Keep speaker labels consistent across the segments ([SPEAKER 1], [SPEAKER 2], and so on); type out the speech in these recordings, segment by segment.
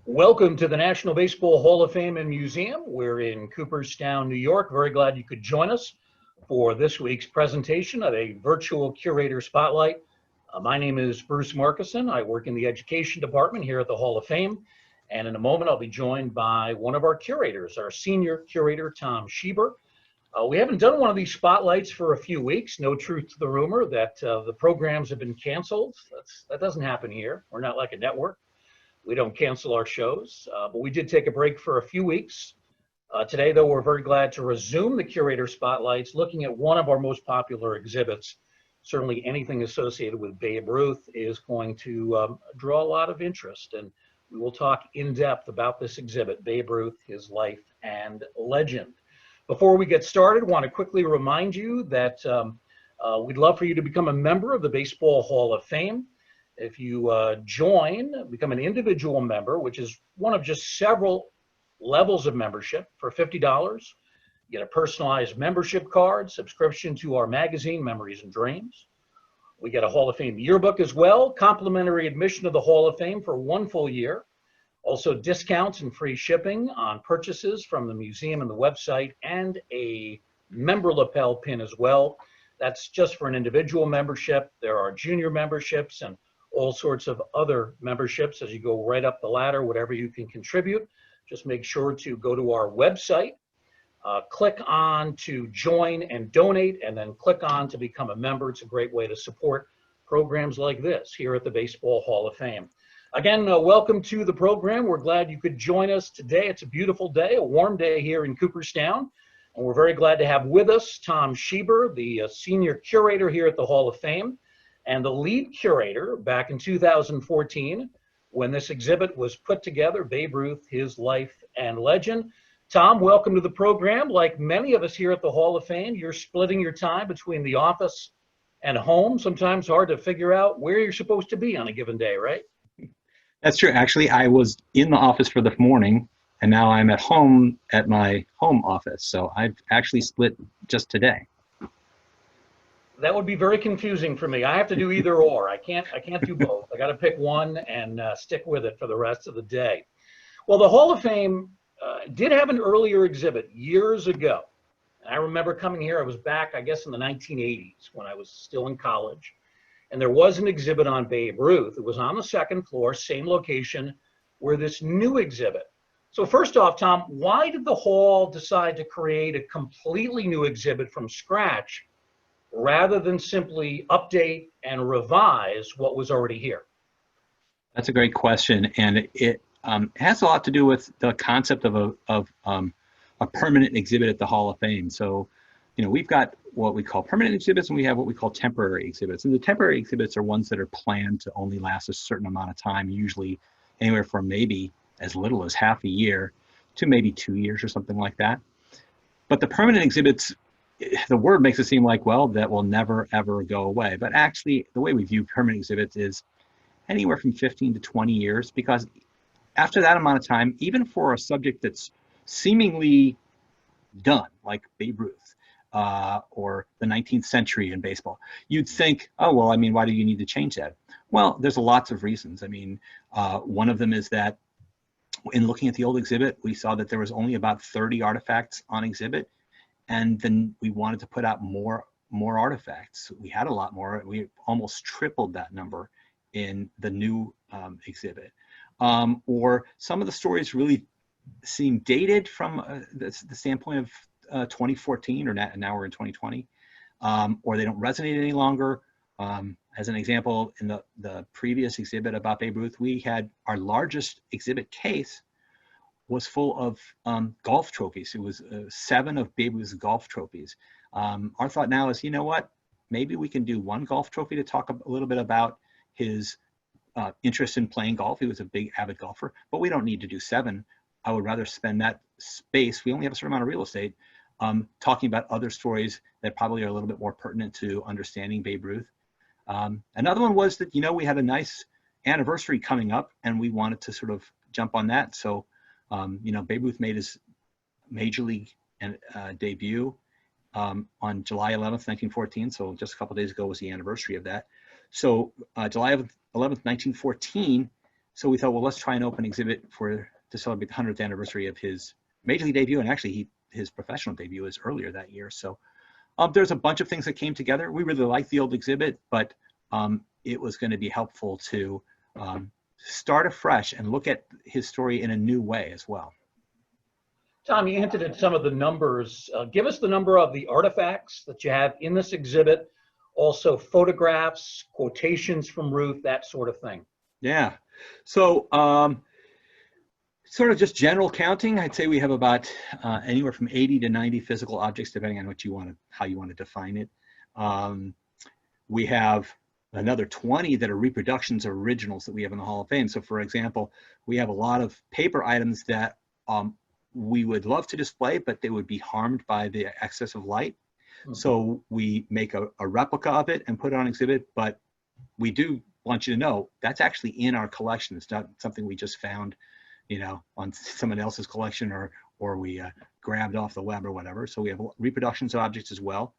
[SPEAKER 1] Welcome to the National Baseball Hall of Fame and Museum. We're in Cooperstown, New York. Very glad you could join us for this week's presentation of a virtual curator spotlight. My name is Bruce Markison. I work in the education department here at the Hall of Fame. And in a moment, I'll be joined by one of our curators, our senior curator, Tom Schieber. We haven't done one of these spotlights for a few weeks. No truth to the rumor that the programs have been canceled. That doesn't happen here. We're not like a network. We don't cancel our shows, but we did take a break for a few weeks. Today, though, we're very glad to resume the Curator Spotlights, looking at one of our most popular exhibits. Certainly anything associated with Babe Ruth is going to draw a lot of interest, and we will talk in depth about this exhibit, Babe Ruth, His Life and Legend. Before we get started, I want to quickly remind you that we'd love for you to become a member of the Baseball Hall of Fame. If you become an individual member, which is one of just several levels of membership for $50, you get a personalized membership card, subscription to our magazine, Memories and Dreams. We get a Hall of Fame yearbook as well, complimentary admission to the Hall of Fame for 1 full year. Also discounts and free shipping on purchases from the museum and the website, and a member lapel pin as well. That's just for an individual membership. There are junior memberships and all sorts of other memberships as you go right up the ladder, whatever you can contribute. Just make sure to go to our website, click on to join and donate, and then click on to become a member. It's a great way to support programs like this here at the Baseball Hall of Fame. Again, welcome to the program. We're glad you could join us today. It's a beautiful day, a warm day here in Cooperstown. And we're very glad to have with us Tom Schieber, the senior curator here at the Hall of Fame, and the lead curator back in 2014 when this exhibit was put together, Babe Ruth, His Life and Legend. Tom, welcome to the program. Like many of us here at the Hall of Fame, you're splitting your time between the office and home. Sometimes hard to figure out where you're supposed to be on a given day, right?
[SPEAKER 2] That's true. Actually, I was in the office for the morning, and now I'm at home at my home office. So I've actually split just today.
[SPEAKER 1] That would be very confusing for me. I have to do either or. I can't do both. I got to pick one and stick with it for the rest of the day. Well, the Hall of Fame did have an earlier exhibit years ago. And I remember coming here. I was back, I guess, in the 1980s when I was still in college. And there was an exhibit on Babe Ruth. It was on the second floor, same location where this new exhibit. So first off, Tom, why did the Hall decide to create a completely new exhibit from scratch rather than simply update and revise what was already here?
[SPEAKER 2] That's a great question, and it has a lot to do with the concept of a permanent exhibit at the Hall of Fame. So, you know, we've got what we call permanent exhibits, and we have what we call temporary exhibits. And the temporary exhibits are ones that are planned to only last a certain amount of time, usually anywhere from maybe as little as half a year to maybe 2 years or something like that. But the permanent exhibits, the word makes it seem like, well, that will never, ever go away. But actually, the way we view permanent exhibits is anywhere from 15 to 20 years, because after that amount of time, even for a subject that's seemingly done, like Babe Ruth or the 19th century in baseball, you'd think, oh, well, I mean, why do you need to change that? Well, there's lots of reasons. I mean, one of them is that in looking at the old exhibit, we saw that there was only about 30 artifacts on exhibit. And then we wanted to put out more artifacts. We had a lot more. We almost tripled that number in the new exhibit. Or some of the stories really seem dated from the standpoint of 2014, or now we're in 2020, or they don't resonate any longer. As an example, in the previous exhibit about Babe Ruth, we had our largest exhibit case was full of golf trophies. It was 7 of Babe Ruth's golf trophies. Our thought now is, you know what? Maybe we can do 1 golf trophy to talk a little bit about his interest in playing golf. He was a big avid golfer, but we don't need to do 7. I would rather spend that space, we only have a certain amount of real estate, talking about other stories that probably are a little bit more pertinent to understanding Babe Ruth. Another one was that, you know, we had a nice anniversary coming up and we wanted to sort of jump on that. So you know, Babe Ruth made his major league debut on July 11th, 1914. So just a couple of days ago was the anniversary of that. So July 11th, 1914, So we thought, well, let's try an open exhibit to celebrate the 100th anniversary of his major league debut, and actually his professional debut is earlier that year. So there's a bunch of things that came together. We really liked the old exhibit, but it was going to be helpful to start afresh and look at his story in a new way as well.
[SPEAKER 1] Tom, you hinted at some of the numbers. Give us the number of the artifacts that you have in this exhibit, also photographs, quotations from Ruth, that sort of thing.
[SPEAKER 2] Yeah. So sort of just general counting, I'd say we have about anywhere from 80 to 90 physical objects, depending on how you want to define it. We have another 20 that are reproductions of originals that we have in the Hall of Fame. So for example, we have a lot of paper items that we would love to display, but they would be harmed by the excess of light. Mm-hmm. So we make a replica of it and put it on exhibit, but we do want you to know that's actually in our collection. It's not something we just found, on someone else's collection or we grabbed off the web or whatever. So we have reproductions of objects as well.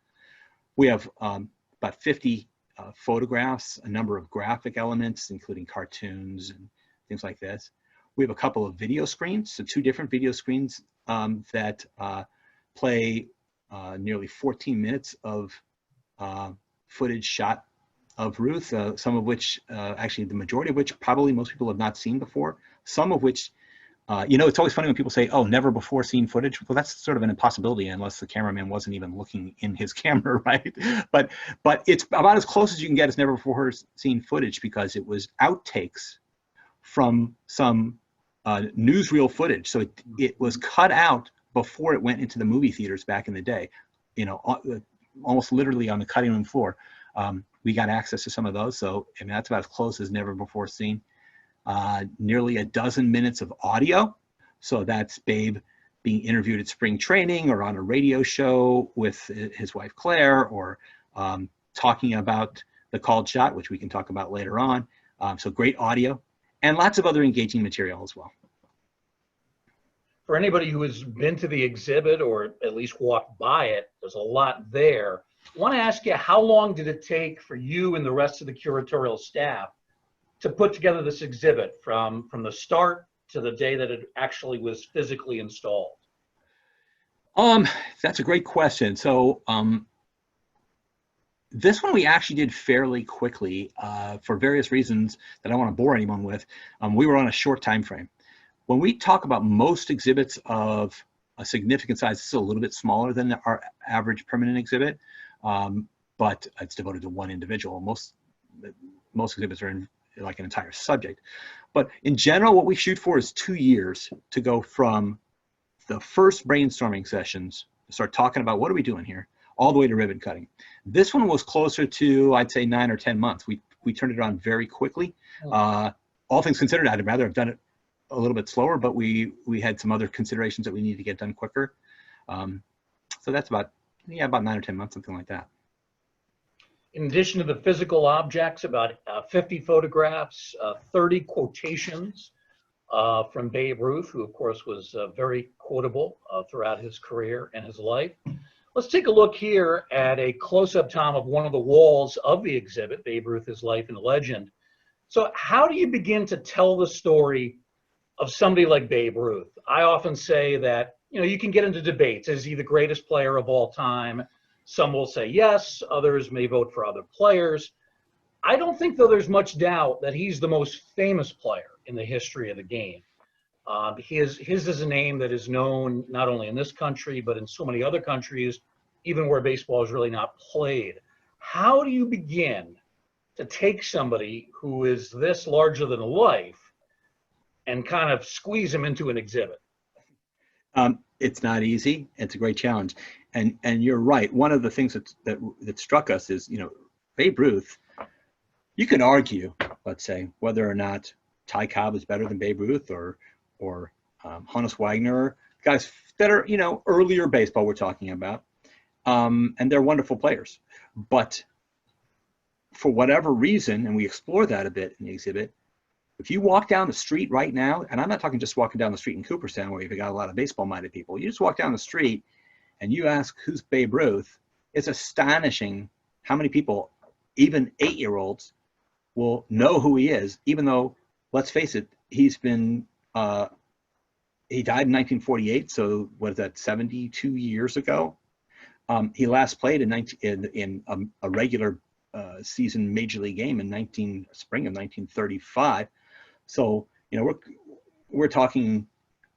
[SPEAKER 2] We have about 50 photographs, a number of graphic elements, including cartoons and things like this. We have a couple of video screens, so 2 different video screens that play nearly 14 minutes of footage shot of Ruth, some of which, actually the majority of which probably most people have not seen before, some of which, it's always funny when people say, oh, never before seen footage. Well, that's sort of an impossibility unless the cameraman wasn't even looking in his camera, right? But it's about as close as you can get as never before seen footage, because it was outtakes from some newsreel footage. So it was cut out before it went into the movie theaters back in the day, almost literally on the cutting room floor. We got access to some of those. So I mean, that's about as close as never before seen. Nearly a dozen minutes of audio. So that's Babe being interviewed at spring training or on a radio show with his wife, Claire, or talking about the called shot, which we can talk about later on. So great audio and lots of other engaging material as well.
[SPEAKER 1] For anybody who has been to the exhibit or at least walked by it, there's a lot there. I want to ask you, how long did it take for you and the rest of the curatorial staff to put together this exhibit from the start to the day that it actually was physically installed?
[SPEAKER 2] That's a great question. So this one we actually did fairly quickly for various reasons that I don't want to bore anyone with. We were on a short time frame. When we talk about most exhibits of a significant size, this is a little bit smaller than our average permanent exhibit, but it's devoted to one individual. Most exhibits are in like an entire subject. But in general, what we shoot for is 2 years to go from the first brainstorming sessions, start talking about what are we doing here, all the way to ribbon cutting. This one was closer to, I'd say, 9 or 10 months. We turned it on very quickly. All things considered, I'd rather have done it a little bit slower, but we had some other considerations that we needed to get done quicker. So that's about 9 or 10 months, something like that.
[SPEAKER 1] In addition to the physical objects, about 50 photographs, 30 quotations from Babe Ruth, who of course was very quotable throughout his career and his life. Let's take a look here at a close-up, Tom, of one of the walls of the exhibit, Babe Ruth, His Life and Legend. So how do you begin to tell the story of somebody like Babe Ruth? I often say that, you can get into debates. Is he the greatest player of all time? Some will say yes, others may vote for other players. I don't think, though, there's much doubt that he's the most famous player in the history of the game. His is a name that is known not only in this country, but in so many other countries, even where baseball is really not played. How do you begin to take somebody who is this larger than life and kind of squeeze him into an exhibit?
[SPEAKER 2] It's not easy. It's a great challenge. And you're right. One of the things that struck us is, Babe Ruth, you can argue, let's say, whether or not Ty Cobb is better than Babe Ruth or Honus Wagner, guys that are, earlier baseball we're talking about. And they're wonderful players. But for whatever reason, and we explore that a bit in the exhibit, if you walk down the street right now, and I'm not talking just walking down the street in Cooperstown where you've got a lot of baseball-minded people, you just walk down the street and you ask who's Babe Ruth, it's astonishing how many people, even 8-year-olds, will know who he is, even though let's face it, he died in 1948, so what is that, 72 years ago? He last played in a regular season major league game in spring of 1935. So, you know, we're talking,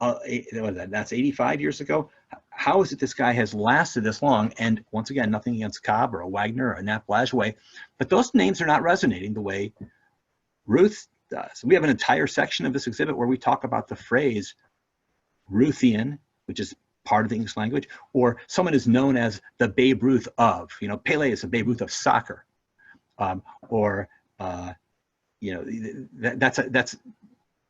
[SPEAKER 2] that's 85 years ago. How is it this guy has lasted this long? And once again, nothing against Cobb or a Wagner or a Nat Blageway, but those names are not resonating the way Ruth does. We have an entire section of this exhibit where we talk about the phrase Ruthian, which is part of the English language, or someone is known as the Babe Ruth of, you know, Pele is the Babe Ruth of soccer, you know,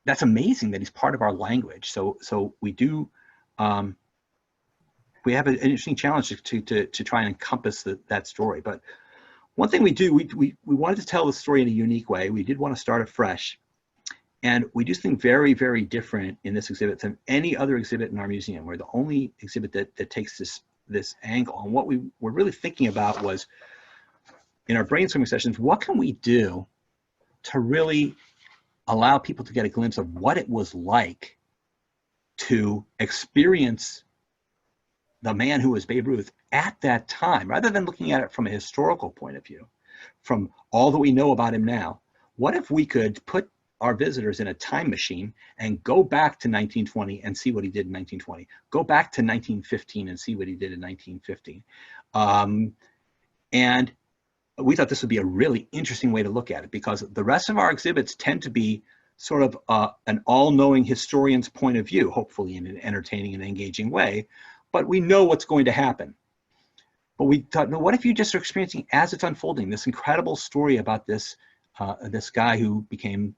[SPEAKER 2] that's amazing that he's part of our language. So we do, we have an interesting challenge to try and encompass that story. But one thing we do, we wanted to tell the story in a unique way. We did want to start afresh. And we do something very, very different in this exhibit than any other exhibit in our museum. We're the only exhibit that takes this angle. And what we were really thinking about was, in our brainstorming sessions, what can we do to really allow people to get a glimpse of what it was like to experience the man who was Babe Ruth at that time, rather than looking at it from a historical point of view, from all that we know about him now. What if we could put our visitors in a time machine and go back to 1920 and see what he did in 1920, go back to 1915 and see what he did in 1915. And we thought this would be a really interesting way to look at it, because the rest of our exhibits tend to be sort of an all-knowing historian's point of view, hopefully in an entertaining and engaging way, but we know what's going to happen. But we thought, no, what if you just are experiencing as it's unfolding, this incredible story about this guy who became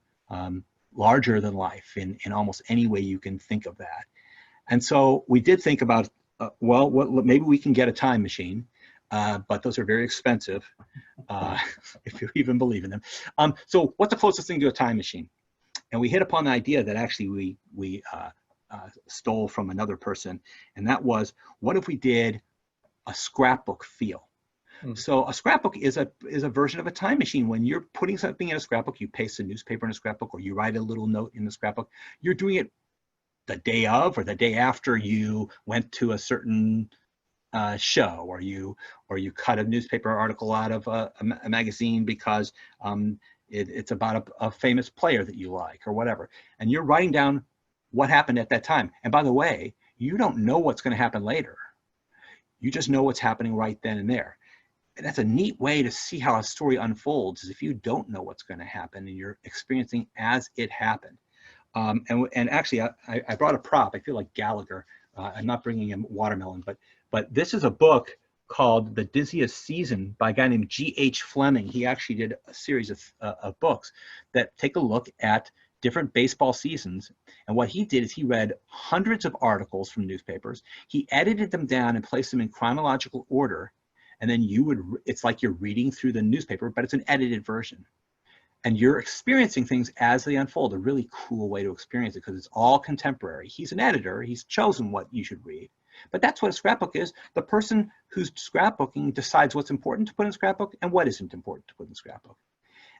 [SPEAKER 2] larger than life in almost any way you can think of that. And so we did think about, well, maybe we can get a time machine, but those are very expensive, if you even believe in them. So what's the closest thing to a time machine? And we hit upon the idea that actually we stole from another person, and that was, what if we did a scrapbook feel? So a scrapbook is a version of a time machine. When you're putting something in a scrapbook, you paste a newspaper in a scrapbook, or you write a little note in the scrapbook. You're doing it the day of or the day after you went to a certain show, or you cut a newspaper article out of a magazine because it's about a famous player that you like or whatever. And you're writing down what happened at that time. And by the way, you don't know what's going to happen later. You just know what's happening right then and there. And that's a neat way to see how a story unfolds, is if you don't know what's going to happen and you're experiencing as it happened. And actually, I brought a prop. I feel like Gallagher. I'm not bringing in watermelon, but this is a book called The Dizziest Season by a guy named G.H. Fleming. He actually did a series of books that take a look at different baseball seasons. And what he did is he read hundreds of articles from newspapers. He edited them down and placed them in chronological order. And then it's like you're reading through the newspaper, but it's an edited version. And you're experiencing things as they unfold. A really cool way to experience it, because it's all contemporary. He's an editor. He's chosen what you should read. But that's what a scrapbook is. The person who's scrapbooking decides what's important to put in a scrapbook and what isn't important to put in a scrapbook.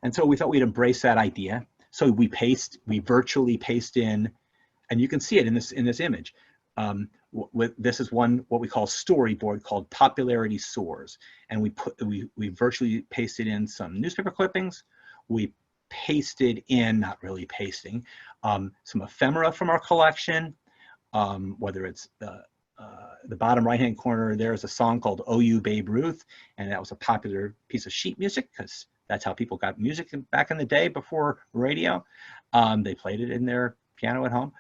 [SPEAKER 2] And so we thought we'd embrace that idea. So we virtually paste in, and you can see it in this image. This is what we call storyboard, called Popularity Soars. And we virtually pasted in some newspaper clippings. We pasted in, not really pasting, some ephemera from our collection, whether it's the bottom right-hand corner, there's a song called "Oh You Babe Ruth," and that was a popular piece of sheet music, because that's how people got music back in the day before radio. They played it in their piano at home.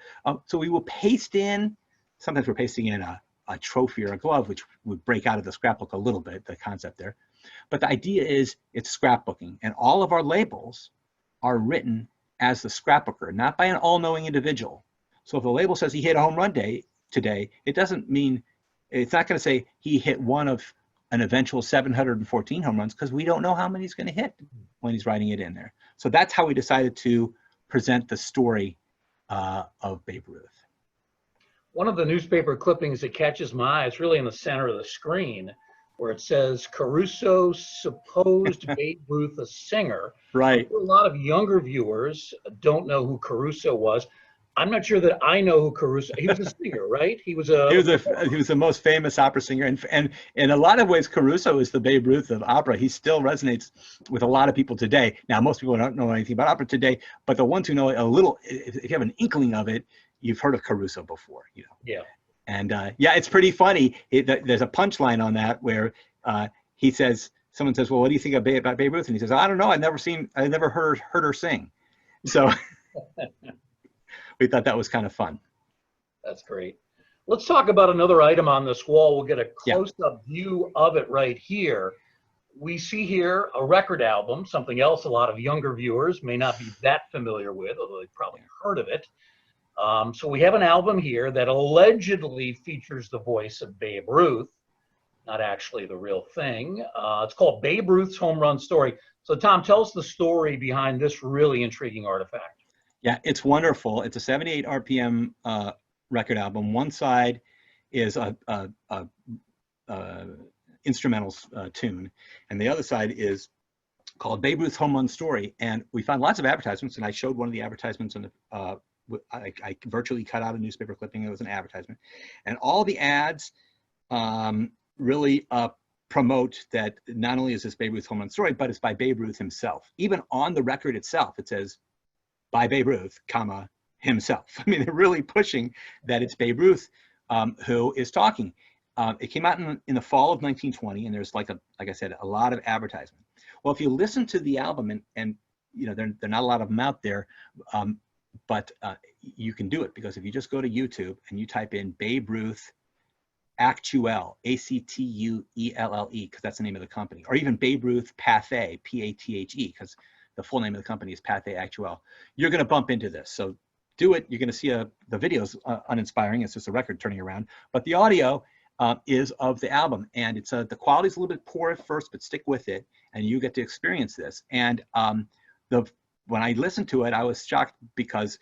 [SPEAKER 2] So we will paste in, sometimes we're pasting in a trophy or a glove, which would break out of the scrapbook a little bit, the concept there. But the idea is it's scrapbooking, and all of our labels are written as the scrapbooker, not by an all-knowing individual. So if the label says he hit a home run today, it doesn't mean, it's not going to say he hit one of an eventual 714 home runs, because we don't know how many he's going to hit when he's writing it in there. So that's how we decided to present the story of Babe Ruth.
[SPEAKER 1] One of the newspaper clippings that catches my eye is really in the center of the screen. where it says Caruso supposed Babe Ruth a singer.
[SPEAKER 2] Right.
[SPEAKER 1] A lot of younger viewers don't know who Caruso was. I'm not sure that I know who Caruso. He was a singer, right? He was
[SPEAKER 2] He was the most famous opera singer, and in a lot of ways, Caruso is the Babe Ruth of opera. He still resonates with a lot of people today. Now, most people don't know anything about opera today, but the ones who know a little, if you have an inkling of it, you've heard of Caruso before, you know.
[SPEAKER 1] Yeah.
[SPEAKER 2] And yeah, it's pretty funny. There's a punchline on that where he says, someone says, "Well, what do you think about Babe Ruth?" And he says, "I don't know. I've never heard her sing." So we thought that was kind of fun.
[SPEAKER 1] That's great. Let's talk about another item on this wall. We'll get a
[SPEAKER 2] Yeah.
[SPEAKER 1] close-up view of it right here. We see here a record album, something else a lot of younger viewers may not be that familiar with, although they've probably heard of it. So we have an album here that allegedly features the voice of Babe Ruth, not actually the real thing. It's called Babe Ruth's Home Run Story. So Tom, tell us the story behind this really intriguing artifact.
[SPEAKER 2] Yeah, it's wonderful. It's a 78 RPM record album. One side is a instrumental tune, and the other side is called Babe Ruth's Home Run Story. And we found lots of advertisements, and I showed one of the advertisements on the I virtually cut out a newspaper clipping. It was an advertisement, and all the ads really promote that not only is this Babe Ruth's Home Run Story, but it's by Babe Ruth himself. Even on the record itself, it says by Babe Ruth, comma, himself. I mean, they're really pushing that it's Babe Ruth who is talking. It came out in the fall of 1920, and there's like I said, a lot of advertisement. Well, if you listen to the album, and you know, there are not a lot of them out there, but you can do it, because if you just go to YouTube and you type in Babe Ruth Actuelle, Actuelle, because that's the name of the company, or even Babe Ruth Pathe, Pathe, because the full name of the company is Pathe Actuelle, you're going to bump into this. So do it. You're going to see the video's uninspiring. It's just a record turning around, but the audio is of the album, and it's the quality's a little bit poor at first, but stick with it, and you get to experience this. And when I listened to it, I was shocked because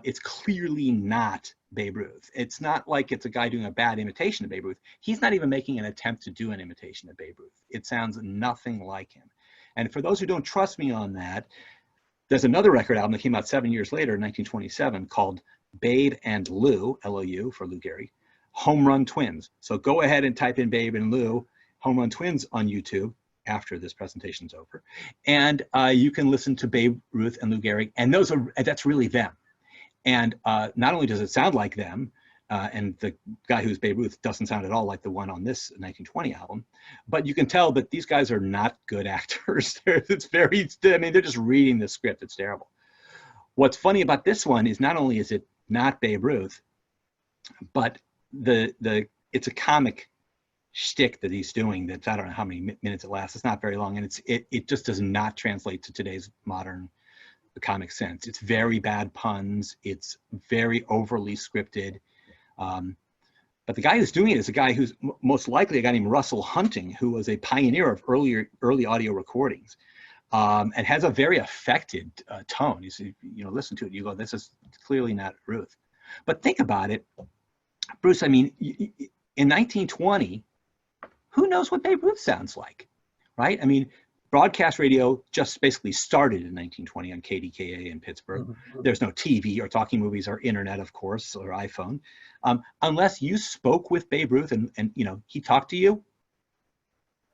[SPEAKER 2] it's clearly not Babe Ruth. It's not like it's a guy doing a bad imitation of Babe Ruth. He's not even making an attempt to do an imitation of Babe Ruth. It sounds nothing like him. And for those who don't trust me on that, there's another record album that came out 7 years later, in 1927, called Babe and Lou, L-O-U for Lou Gehrig, Home Run Twins. So go ahead and type in Babe and Lou, Home Run Twins on YouTube after this presentation's over, and you can listen to Babe Ruth and Lou Gehrig, and that's really them. And not only does it sound like them, and the guy who's Babe Ruth doesn't sound at all like the one on this 1920 album, but you can tell that these guys are not good actors. It's very, I mean, they're just reading the script. It's terrible. What's funny about this one is not only is it not Babe Ruth, but it's a comic shtick that he's doing that's, I don't know how many minutes it lasts. It's not very long, and it just does not translate to today's modern comic sense. It's very bad puns. It's very overly scripted. But the guy who's doing it is a guy who's most likely a guy named Russell Hunting, who was a pioneer of early audio recordings, and has a very affected tone. You listen to it, you go, this is clearly not Ruth. But think about it, Bruce. I mean, in 1920, who knows what Babe Ruth sounds like, right? I mean, broadcast radio just basically started in 1920 on KDKA in Pittsburgh. Mm-hmm. There's no TV or talking movies or internet, of course, or iPhone. Unless you spoke with Babe Ruth and he talked to you,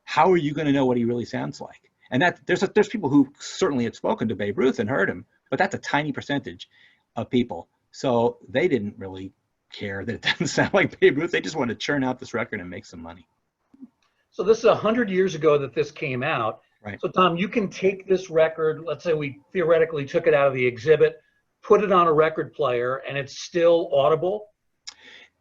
[SPEAKER 2] how are you going to know what he really sounds like? And that there's people who certainly had spoken to Babe Ruth and heard him, but that's a tiny percentage of people. So they didn't really care that it doesn't sound like Babe Ruth. They just wanted to churn out this record and make some money.
[SPEAKER 1] So this is 100 years ago that this came out.
[SPEAKER 2] Right.
[SPEAKER 1] So Tom, you can take this record, let's say we theoretically took it out of the exhibit, put it on a record player, and it's still audible?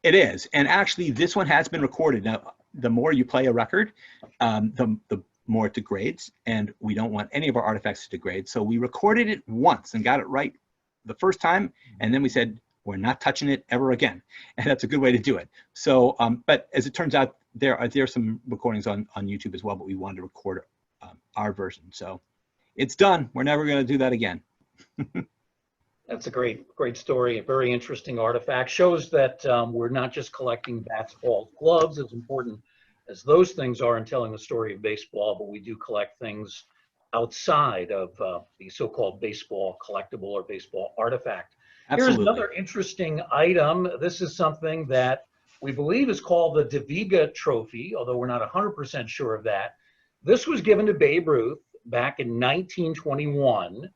[SPEAKER 2] It is. And actually, this one has been recorded. Now, the more you play a record, the more it degrades, and we don't want any of our artifacts to degrade. So we recorded it once and got it right the first time, and then we said, we're not touching it ever again. And that's a good way to do it. So, but as it turns out, there are some recordings on YouTube as well, but we wanted to record our version. So it's done. We're never going to do that again.
[SPEAKER 1] That's a great story. A very interesting artifact. Shows that we're not just collecting bats, balls, gloves. It's important as those things are in telling the story of baseball, but we do collect things outside of the so-called baseball collectible or baseball artifact. Here's
[SPEAKER 2] Absolutely.
[SPEAKER 1] another interesting item. This is something that we believe is called the DViga Trophy, although we're not 100% sure of that. This was given to Babe Ruth back in 1921.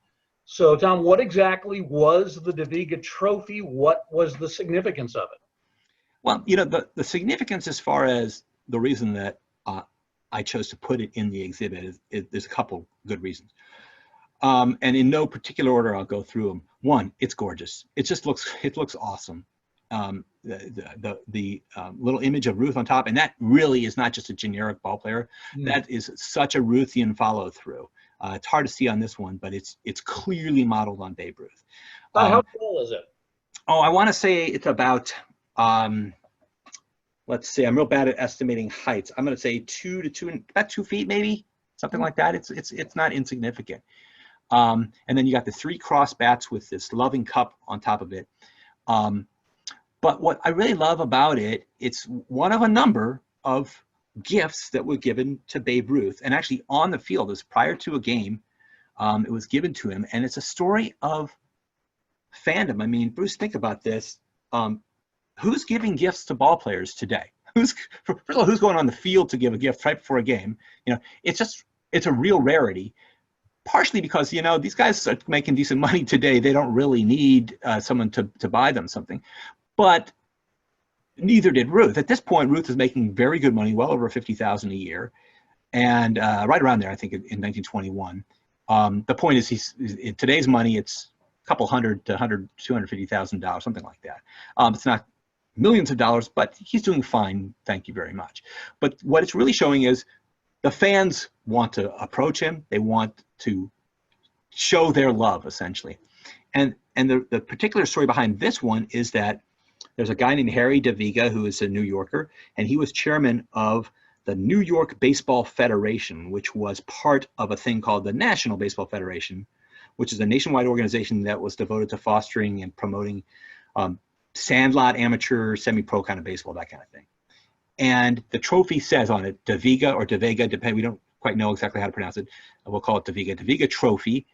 [SPEAKER 1] So, Tom, what exactly was the DViga Trophy? What was the significance of it?
[SPEAKER 2] Well, the significance as far as the reason that I chose to put it in the exhibit is there's a couple good reasons. And in no particular order, I'll go through them. One, it's gorgeous. It looks awesome. The little image of Ruth on top, and that really is not just a generic ball player. That is such a Ruthian follow through. It's hard to see on this one, but it's clearly modeled on Babe Ruth.
[SPEAKER 1] How tall is it?
[SPEAKER 2] Oh, I want to say it's about, let's see, I'm real bad at estimating heights. I'm going to say about 2 feet, maybe something like that. It's not insignificant. And then you got the 3 cross bats with this loving cup on top of it. But what I really love about it, it's one of a number of gifts that were given to Babe Ruth. And actually on the field, it was prior to a game, it was given to him. And it's a story of fandom. I mean, Bruce, think about this. Who's giving gifts to ball players today? First of all, who's going on the field to give a gift right before a game? It's a real rarity. Partially because, these guys are making decent money today. They don't really need someone to buy them something. But neither did Ruth. At this point, Ruth is making very good money, well over $50,000 a year. And right around there, I think, in 1921. The point is, in today's money, it's a couple hundred to $250,000, something like that. It's not millions of dollars, but he's doing fine. Thank you very much. But what it's really showing is the fans want to approach him. They want to show their love, essentially. And the particular story behind this one is that there's a guy named Harry DeViga who is a New Yorker, and he was chairman of the New York Baseball Federation, which was part of a thing called the National Baseball Federation, which is a nationwide organization that was devoted to fostering and promoting sandlot, amateur, semi-pro kind of baseball, that kind of thing. And the trophy says on it, DeViga or DeVega, we don't quite know exactly how to pronounce it. We'll call it DViga Trophy,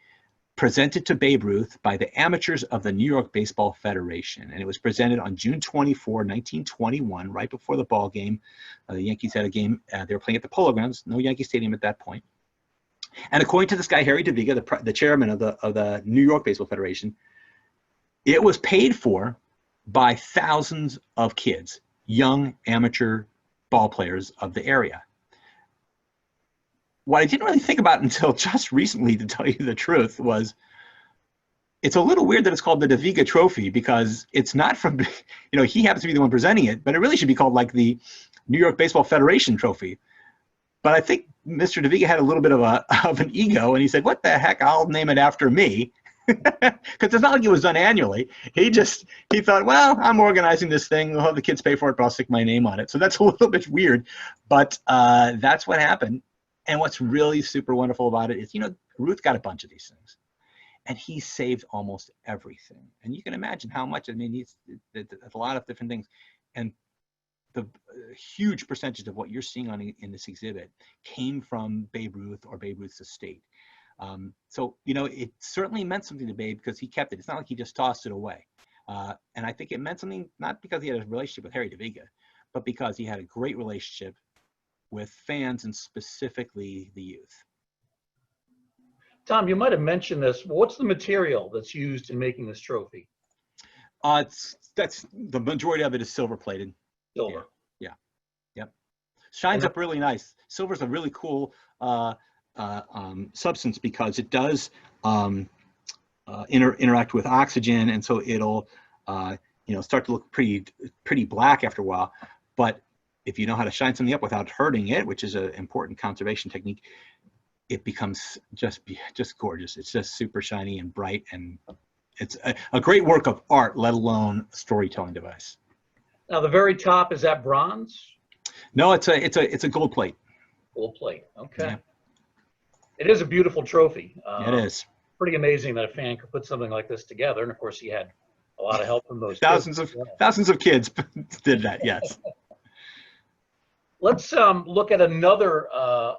[SPEAKER 2] presented to Babe Ruth by the amateurs of the New York Baseball Federation. And it was presented on June 24, 1921, right before the ball game. The Yankees had a game. They were playing at the Polo Grounds, no Yankee Stadium at that point. And according to this guy, Harry DeViga, the chairman of the New York Baseball Federation, it was paid for by thousands of kids, young amateur ball players of the area. What I didn't really think about until just recently, to tell you the truth, was it's a little weird that it's called the DeViga Trophy, because it's not from, he happens to be the one presenting it, but it really should be called like the New York Baseball Federation Trophy. But I think Mr. DeViga had a little bit of an ego, and he said, what the heck, I'll name it after me. Because it's not like it was done annually. He thought, well, I'm organizing this thing. We'll have the kids pay for it, but I'll stick my name on it. So that's a little bit weird, but that's what happened. And what's really super wonderful about it is, Ruth got a bunch of these things, and he saved almost everything. And you can imagine how much. I mean, he's a lot of different things, and the huge percentage of what you're seeing in this exhibit came from Babe Ruth or Babe Ruth's estate. So, it certainly meant something to Babe because he kept it. It's not like he just tossed it away. And I think it meant something, not because he had a relationship with Harry DeViga, but because he had a great relationship with fans and specifically the youth.
[SPEAKER 1] Tom, you might have mentioned this. What's the material that's used in making this trophy?
[SPEAKER 2] That's the majority of it is silver plated.
[SPEAKER 1] Silver.
[SPEAKER 2] Yeah. Yep. Shines up really nice. Silver's a really cool substance because it does interact with oxygen, and so it'll start to look pretty black after a while. But if you know how to shine something up without hurting it, which is an important conservation technique, it becomes just gorgeous. It's just super shiny and bright, and it's a great work of art, let alone a storytelling device.
[SPEAKER 1] Now, the very top, is that bronze?
[SPEAKER 2] No, it's a gold plate.
[SPEAKER 1] Gold plate. Okay.
[SPEAKER 2] Yeah.
[SPEAKER 1] It is a beautiful trophy.
[SPEAKER 2] It is.
[SPEAKER 1] Pretty amazing that a fan could put something like this together, and of course, he had a lot of help from those
[SPEAKER 2] thousands of kids did that. Yes.
[SPEAKER 1] Let's look at another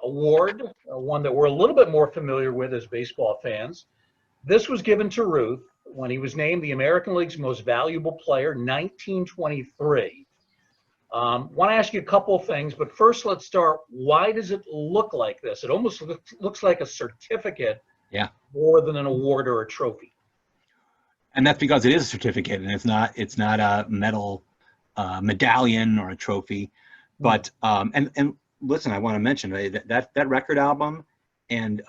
[SPEAKER 1] award, one that we're a little bit more familiar with as baseball fans. This was given to Ruth when he was named the American League's most valuable player, 1923. Want to ask you a couple of things, but first let's start. Why does it look like this? It almost looks like a certificate,
[SPEAKER 2] Yeah.
[SPEAKER 1] more than an award or a trophy.
[SPEAKER 2] And that's because it is a certificate, and it's not a medal, medallion or a trophy. But and listen, I want to mention, right, that record album and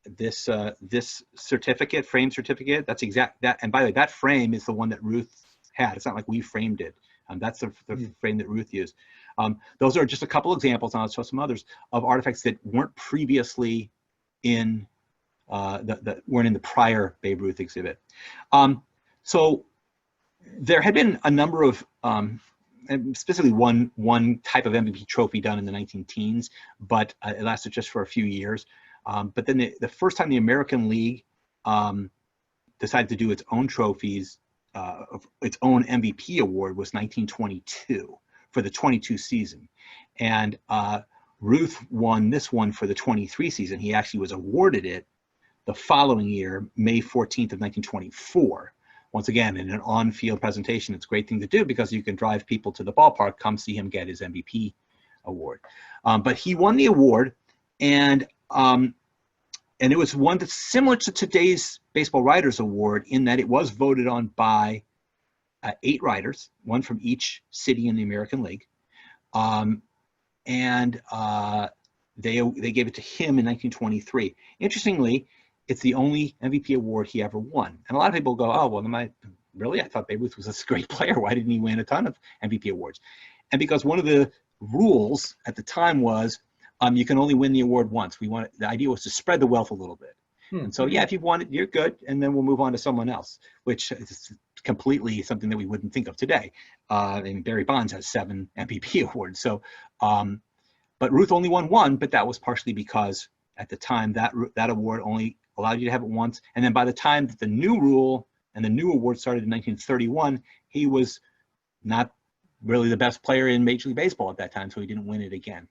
[SPEAKER 2] this this certificate, frame certificate, that's exact that. And by the way, that frame is the one that Ruth had. It's not like we framed it. That's the frame that Ruth used. Those are just a couple examples, and I'll show some others, of artifacts that weren't previously in that weren't in the prior Babe Ruth exhibit. So there had been a number of, and specifically one type of MVP trophy done in the 19-teens, but it lasted just for a few years. But then the first time the American League decided to do its own trophies, its own MVP award, was 1922 for the 22 season. And Ruth won this one for the 23 season. He actually was awarded it the following year, May 14th of 1924. Once again, in an on-field presentation, it's a great thing to do because you can drive people to the ballpark, come see him get his MVP award. But he won the award, and it was one that's similar to today's Baseball Writers Award in that it was voted on by 8 writers, one from each city in the American League. And they gave it to him in 1923. Interestingly, it's the only MVP award he ever won. And a lot of people go, oh, well, really? I thought Babe Ruth was a great player. Why didn't he win a ton of MVP awards? And because one of the rules at the time was you can only win the award once. The idea was to spread the wealth a little bit. And so, yeah, if you've won it, you're good, and then we'll move on to someone else, which is completely something that we wouldn't think of today. And Barry Bonds has 7 MVP awards. So, but Ruth only won 1, but that was partially because at the time that award only allowed you to have it once. And then by the time that the new rule and the new award started in 1931, he was not really the best player in Major League Baseball at that time, so he didn't win it again.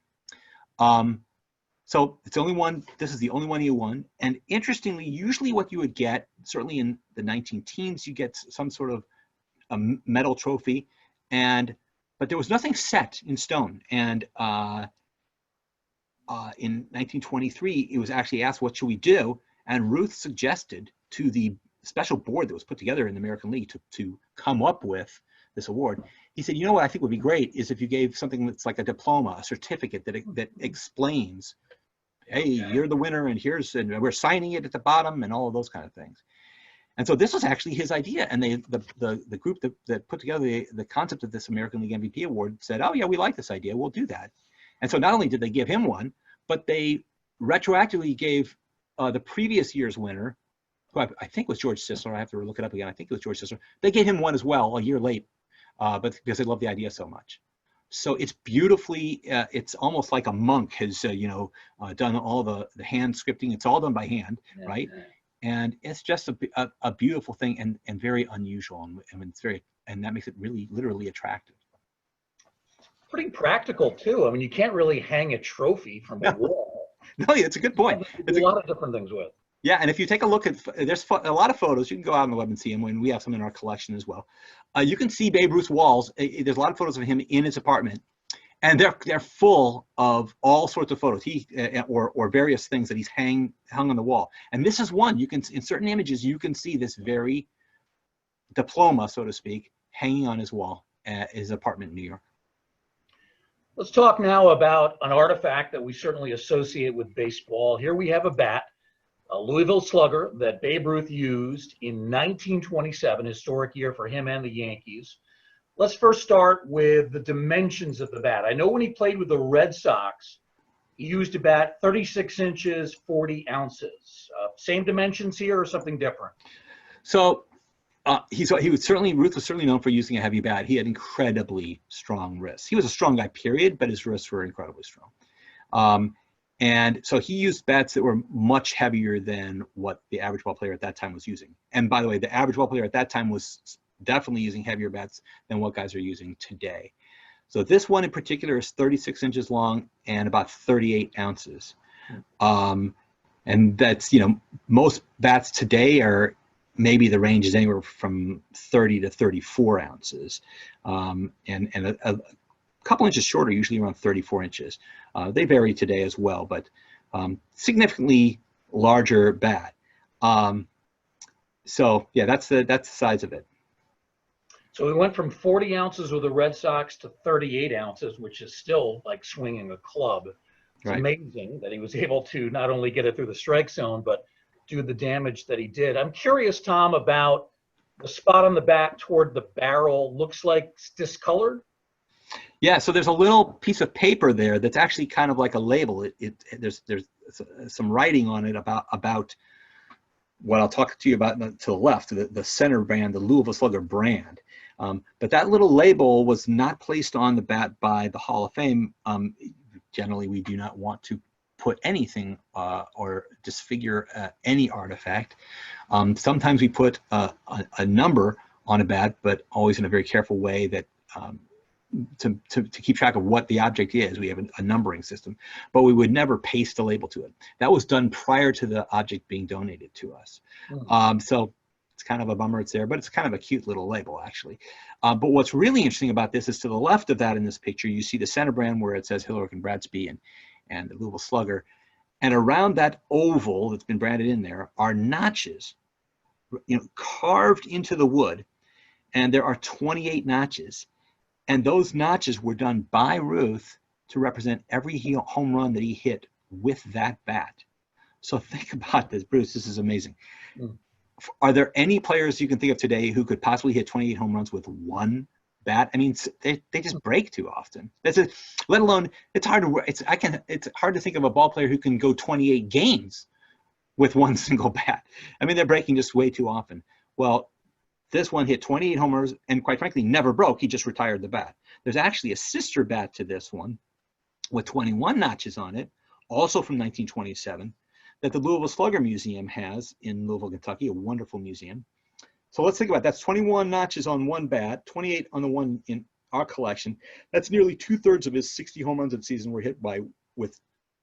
[SPEAKER 2] So it's only one. This is the only one he won. And interestingly, usually what you would get, certainly in the 19-teens, you get some sort of a medal trophy, but there was nothing set in stone. And in 1923, it was actually asked, what should we do? And Ruth suggested to the special board that was put together in the American League to come up with this award. He said, you know what I think would be great is if you gave something that's like a diploma, a certificate that explains, hey, you're the winner, and we're signing it at the bottom, and all of those kind of things. And so this was actually his idea. And the group that put together the concept of this American League MVP award said, oh yeah, we like this idea, we'll do that. And so not only did they give him one, but they retroactively gave the previous year's winner, who I think was George Sisler. I have to look it up again. I think it was George Sisler. They gave him one as well a year late, but because they loved the idea so much. So it's beautifully, it's almost like a monk has, done all the hand scripting. It's all done by hand, right? And it's just a beautiful thing and very unusual. And it's and that makes it really literally attractive.
[SPEAKER 1] Pretty practical too. I mean, you can't really hang a trophy from a wall.
[SPEAKER 2] No, it's a good point.
[SPEAKER 1] There's a lot of different things with.
[SPEAKER 2] Yeah, and if you take a look at, there's a lot of photos. You can go out on the web and see them, and we have some in our collection as well. You can see Babe Ruth's walls. There's a lot of photos of him in his apartment, and they're full of all sorts of photos. Or various things that he's hung on the wall. And this is one. You can, in certain images, you can see this very diploma, so to speak, hanging on his wall at his apartment in New York.
[SPEAKER 1] Let's talk now about an artifact that we certainly associate with baseball. Here we have a bat, a Louisville Slugger that Babe Ruth used in 1927, historic year for him and the Yankees. Let's first start with the dimensions of the bat. I know when he played with the Red Sox, he used a bat 36 inches, 40 ounces. Same dimensions here or something different?
[SPEAKER 2] So Ruth was certainly known for using a heavy bat. He had incredibly strong wrists. He was a strong guy, period, but his wrists were incredibly strong. And so he used bats that were much heavier than what the average ball player at that time was using. And by the way, the average ball player at that time was definitely using heavier bats than what guys are using today. So this one in particular is 36 inches long and about 38 ounces. And that's, most bats today are, maybe the range is anywhere from 30 to 34 ounces. And a couple inches shorter, usually around 34 inches. They vary today as well, but significantly larger bat. So yeah, that's the size of it.
[SPEAKER 1] So we went from 40 ounces with the Red Sox to 38 ounces, which is still like swinging a club. It's
[SPEAKER 2] Right.
[SPEAKER 1] amazing that he was able to not only get it through the strike zone, but do the damage that he did. I'm curious, Tom, about the spot on the bat toward the barrel. Looks like it's discolored.
[SPEAKER 2] Yeah, so there's a little piece of paper there that's actually kind of like a label. There's some writing on it about what I'll talk to you about to the left, the center brand, the Louisville Slugger brand. But that little label was not placed on the bat by the Hall of Fame. Generally, we do not want to put anything or disfigure any artifact. Sometimes we put a number on a bat, but always in a very careful way that to keep track of what the object is. We have a numbering system, but we would never paste a label to it. That was done prior to the object being donated to us. So it's kind of a bummer it's there, but it's kind of a cute little label, actually. But what's really interesting about this is to the left of that in this picture, you see the center brand where it says Hillerich and Bradsby and the Louisville Slugger. And around that oval that's been branded in there are notches, carved into the wood. And there are 28 notches. And those notches were done by Ruth to represent every home run that he hit with that bat. So think about this, Bruce, this is amazing. Are there any players you can think of today who could possibly hit 28 home runs with one bat? I mean, they just break too often. Let alone, it's hard to think of a ball player who can go 28 games with one single bat. I mean, they're breaking just way too often. Well, this one hit 28 homers and quite frankly never broke. He just retired the bat. There's actually a sister bat to this one with 21 notches on it, also from 1927, that the Louisville Slugger Museum has in Louisville, Kentucky, a wonderful museum. So let's think about it. That's 21 notches on one bat, 28 on the one in our collection. That's nearly 2/3 of his 60 home runs of the season were hit with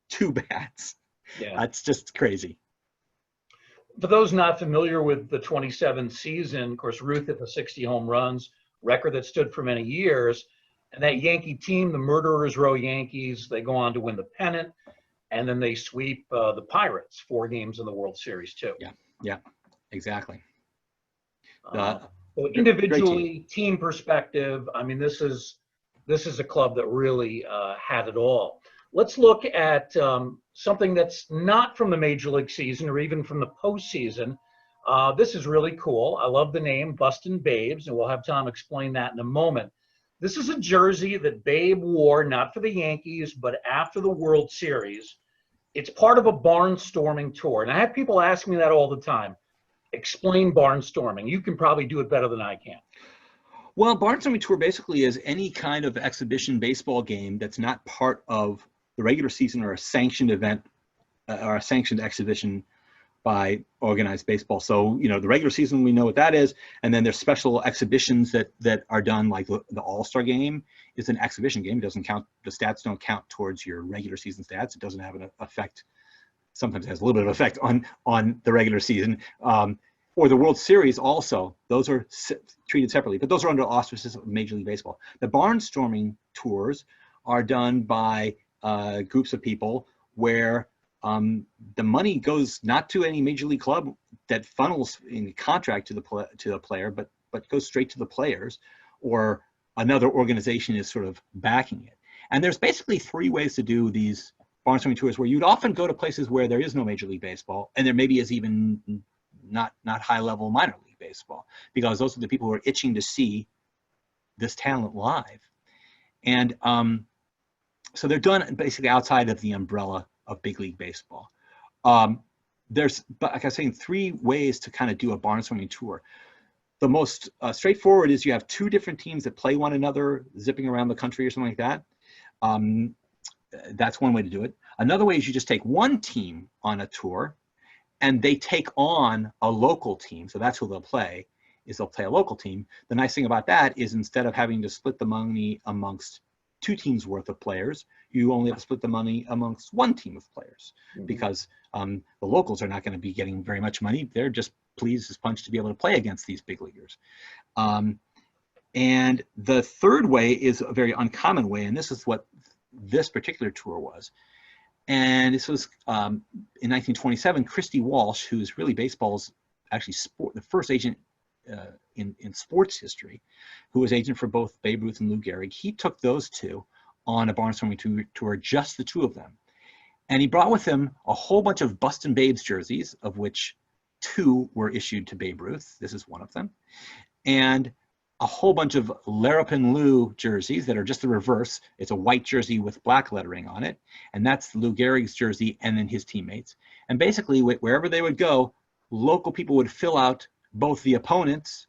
[SPEAKER 2] two bats.
[SPEAKER 1] Yeah.
[SPEAKER 2] That's just crazy.
[SPEAKER 1] For those not familiar with the 27 season, of course, Ruth hit the 60 home runs, record that stood for many years. And that Yankee team, the Murderers Row Yankees, they go on to win the pennant, and then they sweep the Pirates 4 games in the World Series too.
[SPEAKER 2] Yeah, exactly.
[SPEAKER 1] So individually, team perspective, I mean, this is a club that really had it all. Let's look at something that's not from the Major League season or even from the postseason. This is really cool. I love the name, Bustin' Babes, and we'll have Tom explain that in a moment. This is a jersey that Babe wore, not for the Yankees, but after the World Series. It's part of a barnstorming tour. And I have people ask me that all the time. Explain barnstorming. You can probably do it better than I can.
[SPEAKER 2] Well, Barnstorming Tour basically is any kind of exhibition baseball game that's not part of the regular season or a sanctioned event or a sanctioned exhibition by organized baseball. So, the regular season, we know what that is. And then there's special exhibitions that are done, like the All-Star game is an exhibition game. It doesn't count, the stats don't count towards your regular season stats. It doesn't have an effect. Sometimes it has a little bit of effect on the regular season. Or the World Series also, those are treated separately, but those are under auspices of Major League Baseball. The Barnstorming tours are done by groups of people where the money goes not to any major league club that funnels in contract to the player, but goes straight to the players, or another organization is sort of backing it. And there's basically 3 ways to do these barnstorming tours, where you'd often go to places where there is no Major League Baseball, and there maybe is even not high level minor league baseball, because those are the people who are itching to see this talent live. And so they're done basically outside of the umbrella of big league baseball. There's, but like I was saying, 3 ways to kind of do a barnstorming tour. The most straightforward is you have 2 different teams that play one another, zipping around the country or something like that. That's one way to do it. Another way is you just take one team on a tour and they take on a local team. So that's who they'll play, is they'll play a local team. The nice thing about that is instead of having to split the money amongst two teams worth of players, you only have to split the money amongst one team of players, because the locals are not going to be getting very much money. They're just pleased as punch to be able to play against these big leaguers. And the third way is a very uncommon way, and this is what this particular tour was. And this was in 1927, Christy Walsh, who's really baseball's actually the first agent in sports history, who was agent for both Babe Ruth and Lou Gehrig. He took those two on a Barnstorming tour, just the two of them. And he brought with him a whole bunch of Bustin' Babes jerseys, of which 2 were issued to Babe Ruth. This is one of them. And a whole bunch of Larapin Lou jerseys that are just the reverse. It's a white jersey with black lettering on it. And that's Lou Gehrig's jersey and then his teammates. And basically, wherever they would go, local people would fill out both the opponents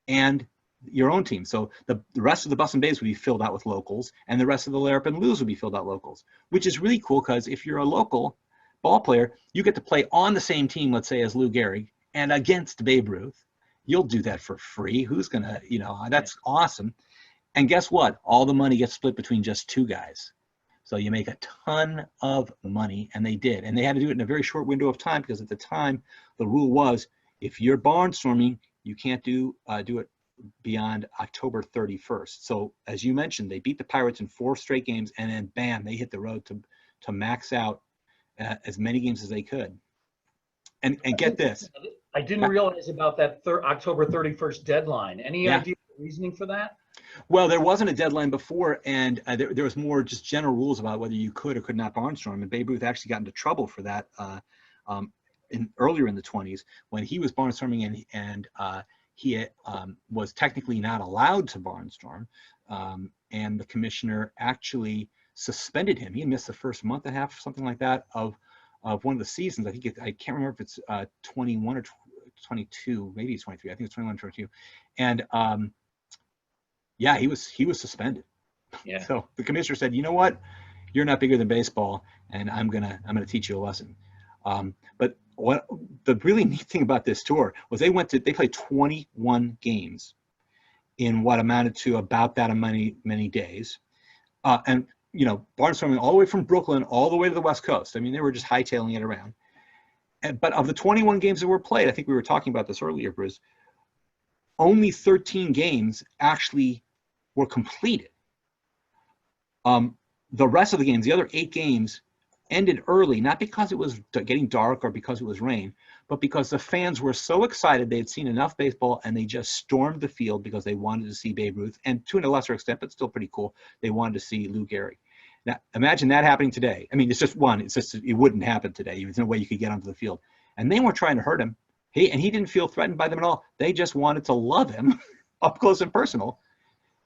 [SPEAKER 2] and your own team. So the rest of the Bustin' Babes would be filled out with locals, and the rest of the Larapin Lou's would be filled out locals, which is really cool, because if you're a local ball player, you get to play on the same team, let's say, as Lou Gehrig and against Babe Ruth. You'll do that for free. Who's gonna, that's awesome. And guess what? All the money gets split between just 2 guys. So you make a ton of money, and they did. And they had to do it in a very short window of time, because at the time, the rule was, if you're barnstorming, you can't do it beyond October 31st. So as you mentioned, they beat the Pirates in 4 straight games, and then bam, they hit the road to max out as many games as they could. And get this.
[SPEAKER 1] I didn't realize about that October 31st deadline. Any idea the reasoning for that?
[SPEAKER 2] Well, there wasn't a deadline before, and there was more just general rules about whether you could or could not barnstorm. And Babe Ruth actually got into trouble for that earlier in the 20s, when he was barnstorming, and he was technically not allowed to barnstorm, and the commissioner actually suspended him. He missed the first month and a half, something like that, of one of the seasons. I think I can't remember if it's 21 or 22, maybe it's 23. I think it's 21 or 22. And yeah, he was suspended.
[SPEAKER 1] Yeah.
[SPEAKER 2] So the commissioner said, you know what, you're not bigger than baseball, and I'm gonna teach you a lesson. But what the really neat thing about this tour was, they played 21 games in what amounted to about that many days, and barnstorming all the way from Brooklyn all the way to the West Coast. I mean, they were just hightailing it around. But of the 21 games that were played, I think we were talking about this earlier, Bruce, only 13 games actually were completed. The rest of the games, the other 8 games, ended early, not because it was getting dark or because it was rain, but because the fans were so excited they had seen enough baseball, and they just stormed the field because they wanted to see Babe Ruth, and to a lesser extent, but still pretty cool, they wanted to see Lou Gehrig. Now, imagine that happening today. I mean, it wouldn't happen today. There's no way you could get onto the field. And they weren't trying to hurt him. He didn't feel threatened by them at all. They just wanted to love him up close and personal.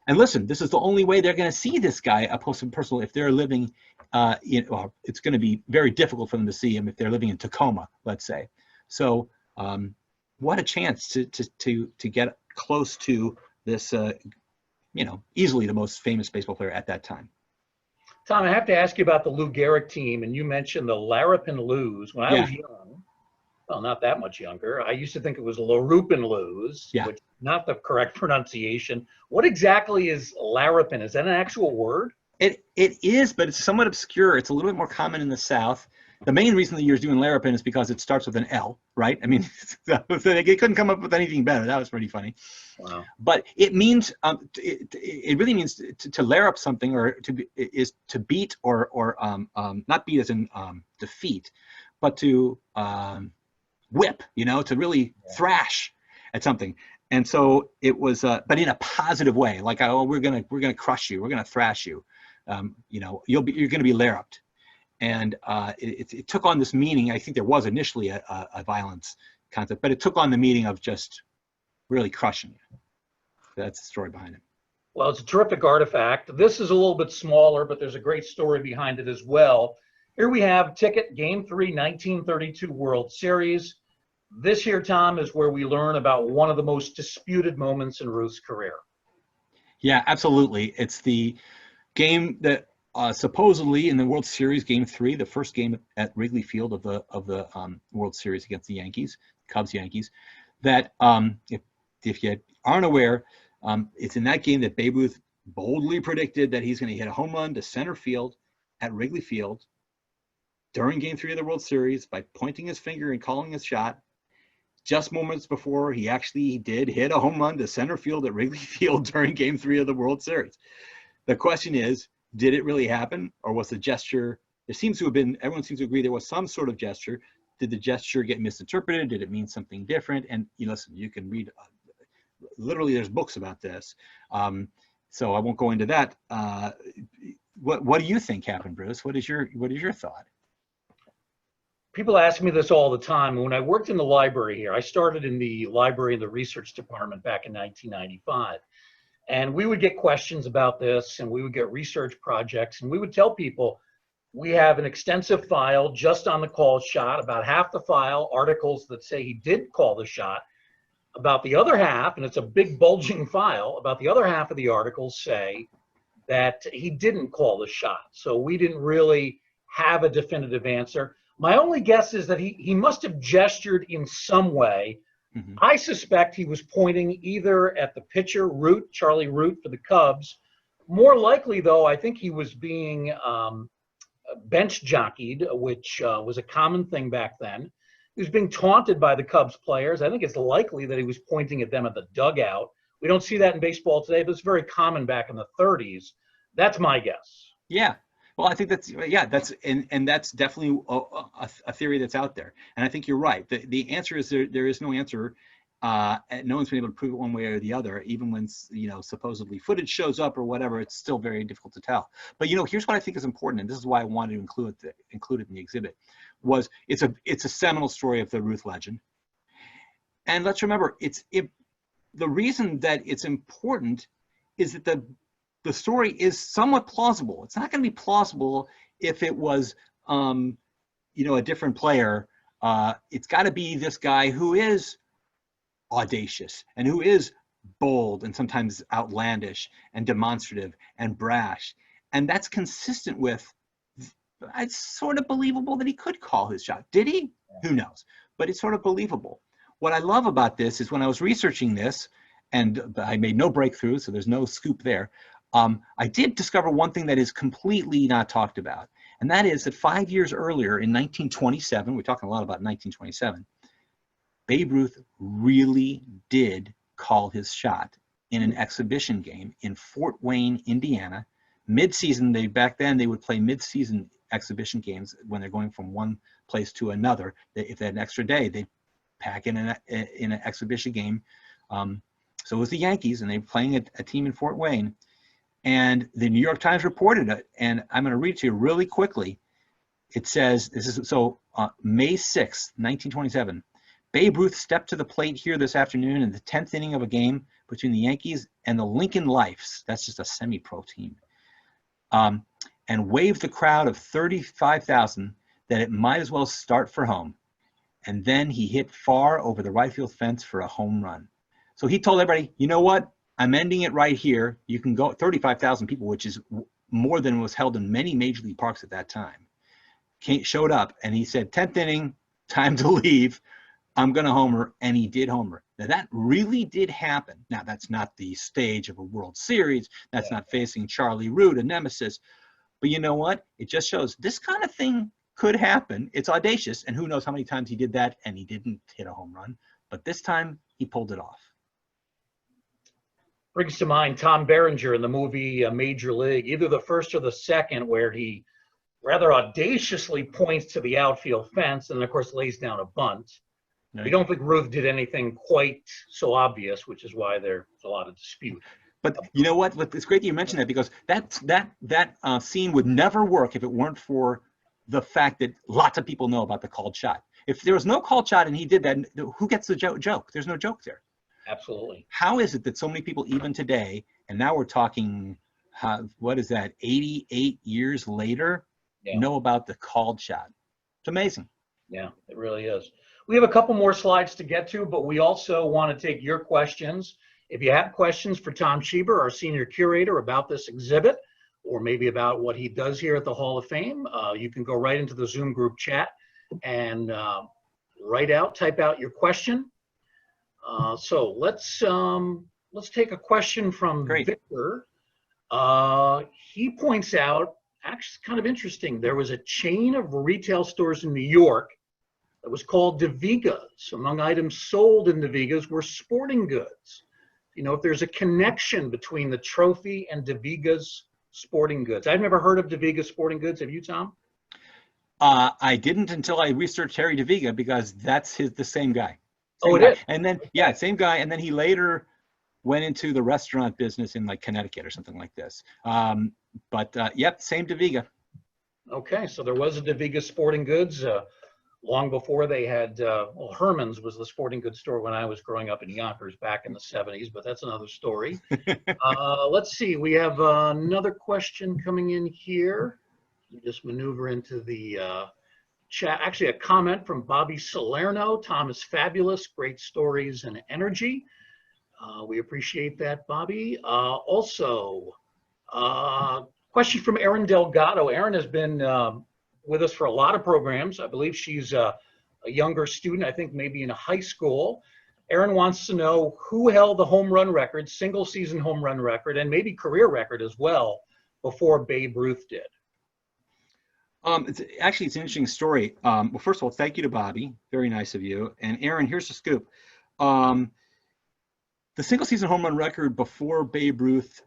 [SPEAKER 2] And listen, this is the only way they're going to see this guy up close and personal if they're living, it's going to be very difficult for them to see him if they're living in Tacoma, let's say. So what a chance to get close to this, easily the most famous baseball player at that time.
[SPEAKER 1] Tom, I have to ask you about the Lou Gehrig team, and you mentioned the Larapin Lou's. When I was young, well, not that much younger, I used to think it was Larupin Lou's, which is not the correct pronunciation. What exactly is Larapin? Is that an actual word?
[SPEAKER 2] It is, but it's somewhat obscure. It's a little bit more common in the South. The main reason that you're doing Larapin is because it starts with an L, right? I mean, they couldn't come up with anything better. That was pretty funny.
[SPEAKER 1] Wow.
[SPEAKER 2] But it means, it really means to lair up something, or is to beat, or not beat as in defeat, but to whip, to really thrash at something. And so it was, but in a positive way, like, oh, we're gonna crush you, we're gonna thrash you, you're gonna be lair-upped. And it took on this meaning. I think there was initially a violence concept, but it took on the meaning of just really crushing you. That's the story behind it.
[SPEAKER 1] Well, it's a terrific artifact. This is a little bit smaller, but there's a great story behind it as well. Here we have ticket Game 3, 1932 World Series. This here, Tom, is where we learn about one of the most disputed moments in Ruth's career. Yeah,
[SPEAKER 2] absolutely. It's the game that supposedly in the World Series, Game 3, the first game at Wrigley Field of the World Series against the Yankees, Cubs-Yankees, that if you aren't aware, it's in that game that Babe Ruth boldly predicted that he's going to hit a home run to center field at Wrigley Field during Game 3 of the World Series by pointing his finger and calling his shot. Just moments before he actually did hit a home run to center field at Wrigley Field during Game 3 of the World Series. The question is, did it really happen, or was the gesture, there seems to have been, everyone seems to agree there was some sort of gesture. Did the gesture get misinterpreted? Did it mean something different? And listen, you can read, literally there's books about this. So I won't go into that. What do you think happened, Bruce? What is your thought?
[SPEAKER 1] People ask me this all the time. When I worked in the library here, I started in the library and the research department back in 1995. And we would get questions about this, and we would get research projects, and we would tell people, we have an extensive file just on the call shot, about half the file, articles that say he did call the shot. About the other half, and it's a big bulging file, about the other half of the articles say that he didn't call the shot. So we didn't really have a definitive answer. My only guess is that he must have gestured in some way. Mm-hmm. I suspect he was pointing either at the pitcher, Root, Charlie Root for the Cubs. More likely, though, I think he was being bench jockeyed, which was a common thing back then. He was being taunted by the Cubs players. I think it's likely that he was pointing at them at the dugout. We don't see that in baseball today, but it's very common back in the 30s. That's my guess.
[SPEAKER 2] Yeah. Well, I think that's, yeah, that's, and that's definitely a theory that's out there. And I think you're right. The answer is there is no answer. No one's been able to prove it one way or the other, even when, supposedly footage shows up or whatever, it's still very difficult to tell. But, here's what I think is important, and this is why I wanted to include it in the exhibit, was it's a seminal story of the Ruth legend. And let's remember, the reason that it's important is that the story is somewhat plausible. It's not going to be plausible if it was, a different player. It's got to be this guy who is audacious and who is bold and sometimes outlandish and demonstrative and brash. And that's consistent with, it's sort of believable that he could call his shot. Did he? Who knows? But it's sort of believable. What I love about this is when I was researching this, and I made no breakthrough, so there's no scoop there, I did discover one thing that is completely not talked about. And that is that 5 years earlier in 1927, we're talking a lot about 1927, Babe Ruth really did call his shot in an exhibition game in Fort Wayne, Indiana. Mid-season, back then they would play mid-season exhibition games when they're going from one place to another. If they had an extra day, they'd pack in an exhibition game. So it was the Yankees, and they were playing a team in Fort Wayne. And the New York Times reported it, and I'm going to read it to you really quickly. It says, May 6th, 1927, Babe Ruth stepped to the plate here this afternoon in the 10th inning of a game between the Yankees and the Lincoln Lifes, that's just a semi-pro team, and waved the crowd of 35,000 that it might as well start for home. And then he hit far over the right field fence for a home run. So he told everybody, you know what? I'm ending it right here. You can go 35,000 people, which is more than was held in many major league parks at that time. Showed up and he said, 10th inning, time to leave. I'm going to homer. And he did homer. Now that really did happen. Now that's not the stage of a World Series. That's not facing Charlie Root, a nemesis. But you know what? It just shows this kind of thing could happen. It's audacious. And who knows how many times he did that and he didn't hit a home run. But this time he pulled it off.
[SPEAKER 1] Brings to mind Tom Berenger in the movie Major League, either the first or the second, where he rather audaciously points to the outfield fence and, of course, lays down a bunt. Right. We don't think Ruth did anything quite so obvious, which is why there's a lot of dispute.
[SPEAKER 2] But you know what? It's great that you mentioned that, because that scene would never work if it weren't for the fact that lots of people know about the called shot. If there was no called shot and he did that, who gets the joke? There's no joke there.
[SPEAKER 1] Absolutely.
[SPEAKER 2] How is it that so many people, even today, and now we're talking, what is that, 88 years later, know about the called shot? It's amazing.
[SPEAKER 1] Yeah, it really is. We have a couple more slides to get to, but we also want to take your questions. If you have questions for Tom Schieber, our senior curator, about this exhibit, or maybe about what he does here at the Hall of Fame, you can go right into the Zoom group chat and type out your question. So let's take a question from Victor. He points out, actually kind of interesting, there was a chain of retail stores in New York that was called DViga's. Among items sold in DViga's were sporting goods. You know, if there's a connection between the trophy and DViga's sporting goods. I've never heard of DViga's sporting goods. Have you, Tom?
[SPEAKER 2] I didn't until I researched Harry DViga, because that's the same guy.
[SPEAKER 1] Oh, it
[SPEAKER 2] guy.
[SPEAKER 1] is?
[SPEAKER 2] And then, yeah, same guy. And then he later went into the restaurant business in like Connecticut or something like this. Yep, same DViga.
[SPEAKER 1] Okay, so there was a DViga Sporting Goods long before they had, well, Herman's was the sporting goods store when I was growing up in Yonkers back in the 70s, but that's another story. Let's see, we have another question coming in here. We just maneuver into the chat. Actually, a comment from Bobby Salerno. Tom is fabulous, great stories and energy. We appreciate that, Bobby. Also, question from Erin Delgado. Erin has been with us for a lot of programs. I believe she's a younger student, I think maybe in a high school. Erin wants to know who held the home run record, single season home run record, and maybe career record as well, before Babe Ruth did.
[SPEAKER 2] It's an interesting story. Well, first of all, thank you to Bobby. Very nice of you. And Erin, here's the scoop. The single season home run record before Babe Ruth,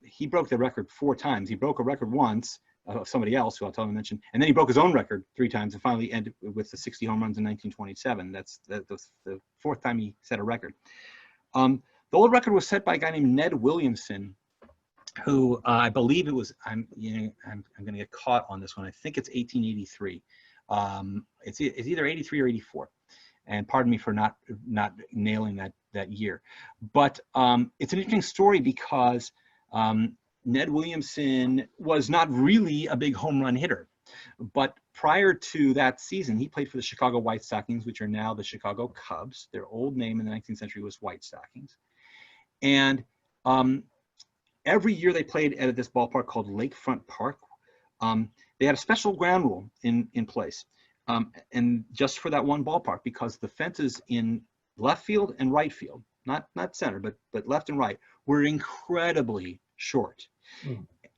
[SPEAKER 2] he broke the record 4 times. He broke a record once of somebody else, who I'll tell him to mention, and then he broke his own record 3 times and finally ended with the 60 home runs in 1927. That's the 4th time he set a record. The old record was set by a guy named Ned Williamson, who I believe it was, I'm going to get caught on this one. I think it's 1883. It's either 83 or 84. And pardon me for not nailing that year. But it's an interesting story because Ned Williamson was not really a big home run hitter. But prior to that season, he played for the Chicago White Stockings, which are now the Chicago Cubs. Their old name in the 19th century was White Stockings. And every year they played at this ballpark called Lakefront Park. They had a special ground rule in place. And just for that one ballpark, because the fences in left field and right field, not center, but left and right, were incredibly short.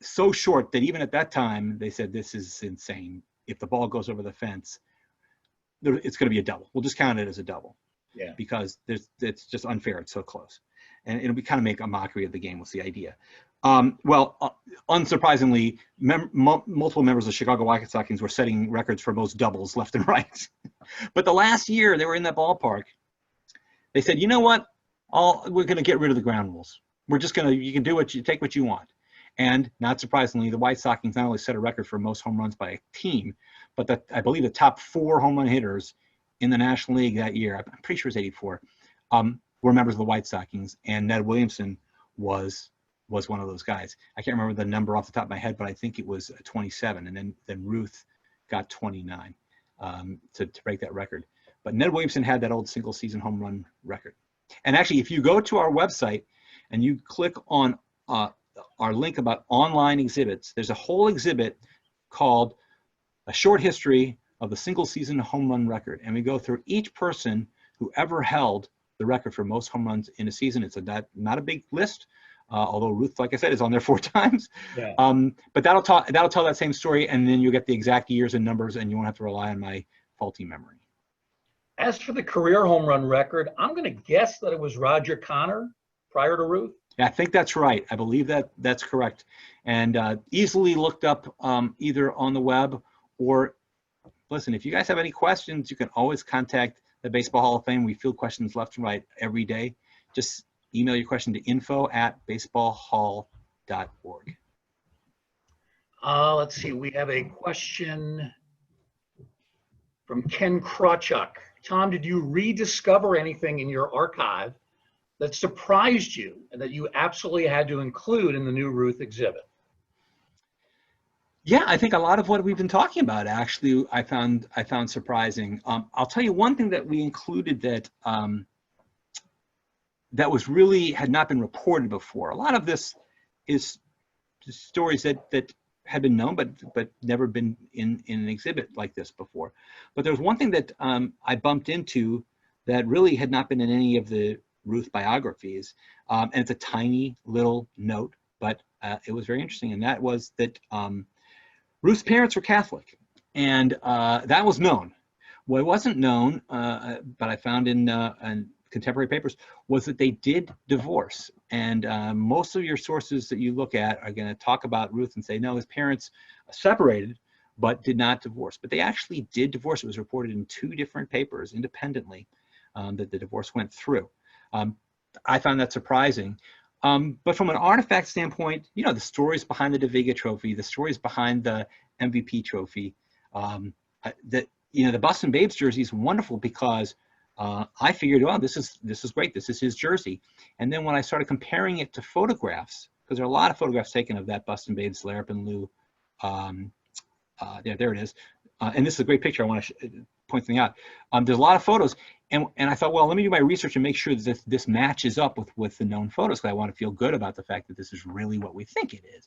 [SPEAKER 2] So short that even at that time, they said, this is insane. If the ball goes over the fence, it's going to be a double. We'll just count it as a double. Yeah. Because it's just unfair. It's so close. And it'll be kind of make a mockery of the game was the idea. Unsurprisingly, multiple members of the Chicago White Stockings were setting records for most doubles left and right. But the last year they were in that ballpark, they said, you know what? We're going to get rid of the ground rules. We're just going to, you can do take what you want. And not surprisingly, the White Stockings not only set a record for most home runs by a team, but I believe the top 4 home run hitters in the National League that year, I'm pretty sure it's 84, were members of the White Stockings, and Ned Williamson was one of those guys. I can't remember the number off the top of my head, but I think it was 27, and then Ruth got 29 to break that record. But Ned Williamson had that old single season home run record. And actually, if you go to our website and you click on our link about online exhibits, there's a whole exhibit called A Short History of the Single Season Home Run Record. And we go through each person who ever held the record for most home runs in a season. It's not a big list, although Ruth, like I said, is on there 4 times. Yeah. But that'll tell that same story, and then you'll get the exact years and numbers, and you won't have to rely on my faulty memory.
[SPEAKER 1] As for the career home run record, I'm going to guess that it was Roger Connor prior to Ruth.
[SPEAKER 2] Yeah, I think that's right. I believe that's correct. And easily looked up either on the web or, listen, if you guys have any questions, you can always contact the Baseball Hall of Fame. We field questions left and right every day. Just email your question to info@baseballhall.org.
[SPEAKER 1] Let's see. We have a question from Ken Krawchuk. Tom, did you rediscover anything in your archive that surprised you and that you absolutely had to include in the new Ruth exhibit?
[SPEAKER 2] Yeah, I think a lot of what we've been talking about actually I found surprising. I'll tell you one thing that we included that that was really had not been reported before. A lot of this is stories that had been known but never been in an exhibit like this before. But there's one thing that I bumped into that really had not been in any of the Ruth biographies, and it's a tiny little note, but it was very interesting, and that was that Ruth's parents were Catholic, and that was known. What wasn't known, but I found in contemporary papers, was that they did divorce. And most of your sources that you look at are going to talk about Ruth and say, no, his parents separated, but did not divorce. But they actually did divorce. It was reported in 2 different papers independently that the divorce went through. I found that surprising. But from an artifact standpoint, you know, the stories behind the DViga Trophy, the stories behind the MVP Trophy, the Boston Babes jersey is wonderful because I figured, well, this is great. This is his jersey. And then when I started comparing it to photographs, because there are a lot of photographs taken of that Boston Babes Larapin Lou. There it is. And this is a great picture. I want to point something out. There's a lot of photos, and I thought, well, let me do my research and make sure that this matches up with the known photos, because I want to feel good about the fact that this is really what we think it is.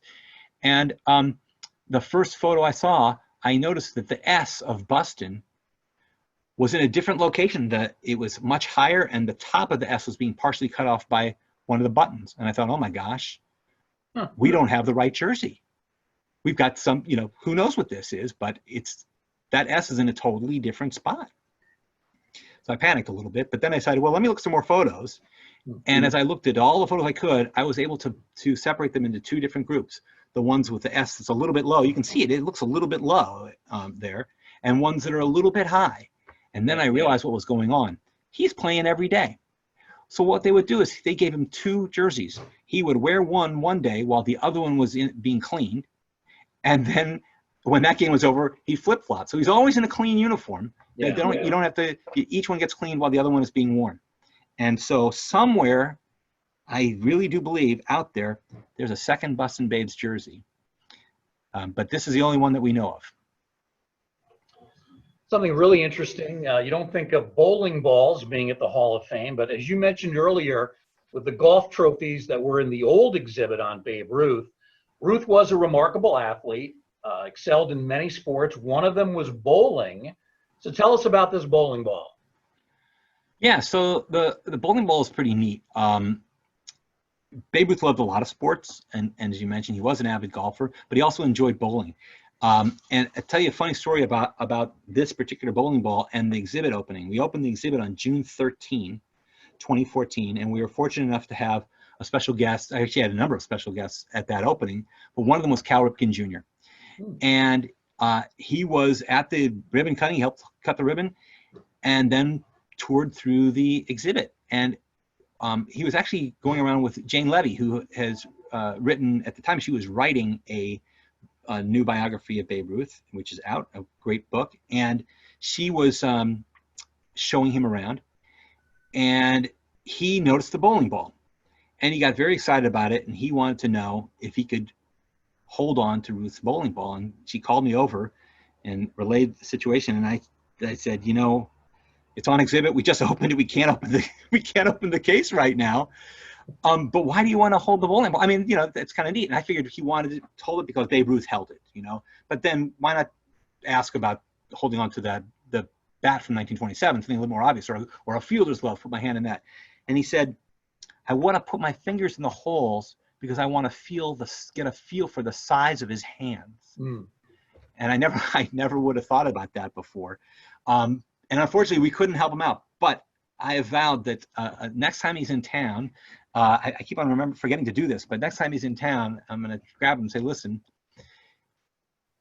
[SPEAKER 2] And the first photo I saw, I noticed that the S of Boston was in a different location. That it was much higher, and the top of the S was being partially cut off by one of the buttons. And I thought, oh my gosh, we don't have the right jersey. We've got some, you know, who knows what this is, but that S is in a totally different spot. So I panicked a little bit, but then I decided, well, let me look at some more photos. And as I looked at all the photos I could, I was able to separate them into 2 different groups. The ones with the S that's a little bit low, you can see it looks a little bit low there, and ones that are a little bit high. And then I realized what was going on. He's playing every day. So what they would do is they gave him 2 jerseys. He would wear one day while the other one was being cleaned. And then when that game was over, he flip-flopped. So he's always in a clean uniform. You don't have to, each one gets cleaned while the other one is being worn. And so somewhere, I really do believe out there, there's a second Boston Babes jersey. But this is the only one that we know of.
[SPEAKER 1] Something really interesting. You don't think of bowling balls being at the Hall of Fame, but as you mentioned earlier, with the golf trophies that were in the old exhibit on Babe Ruth, Ruth was a remarkable athlete, excelled in many sports. One of them was bowling. So tell us about this bowling ball.
[SPEAKER 2] Yeah, so the bowling ball is pretty neat. Babe Ruth loved a lot of sports, and as you mentioned, he was an avid golfer, but he also enjoyed bowling. And I'll tell you a funny story about this particular bowling ball and the exhibit opening. We opened the exhibit on June 13, 2014, and we were fortunate enough to have a special guest. I actually had a number of special guests at that opening, but one of them was Cal Ripken Jr. And he was at the ribbon cutting. He helped cut the ribbon and then toured through the exhibit. And he was actually going around with Jane Levy, who has written, at the time she was writing a new biography of Babe Ruth, which is out, a great book. And she was showing him around, and he noticed the bowling ball. And he got very excited about it, and he wanted to know if he could hold on to Ruth's bowling ball. And she called me over and relayed the situation. And I said, you know, it's on exhibit. We just opened it. We can't open the case right now. But why do you want to hold the bowling ball? I mean, you know, that's kind of neat. And I figured he wanted to hold it because Babe Ruth held it, you know. But then why not ask about holding on to the bat from 1927, something a little more obvious, or a fielder's glove, put my hand in that. And he said, I want to put my fingers in the holes because I want to get a feel for the size of his hands. And I never would have thought about that before. And unfortunately, we couldn't help him out. But I have vowed that next time he's in town, I keep on forgetting to do this, but next time he's in town, I'm going to grab him and say, listen,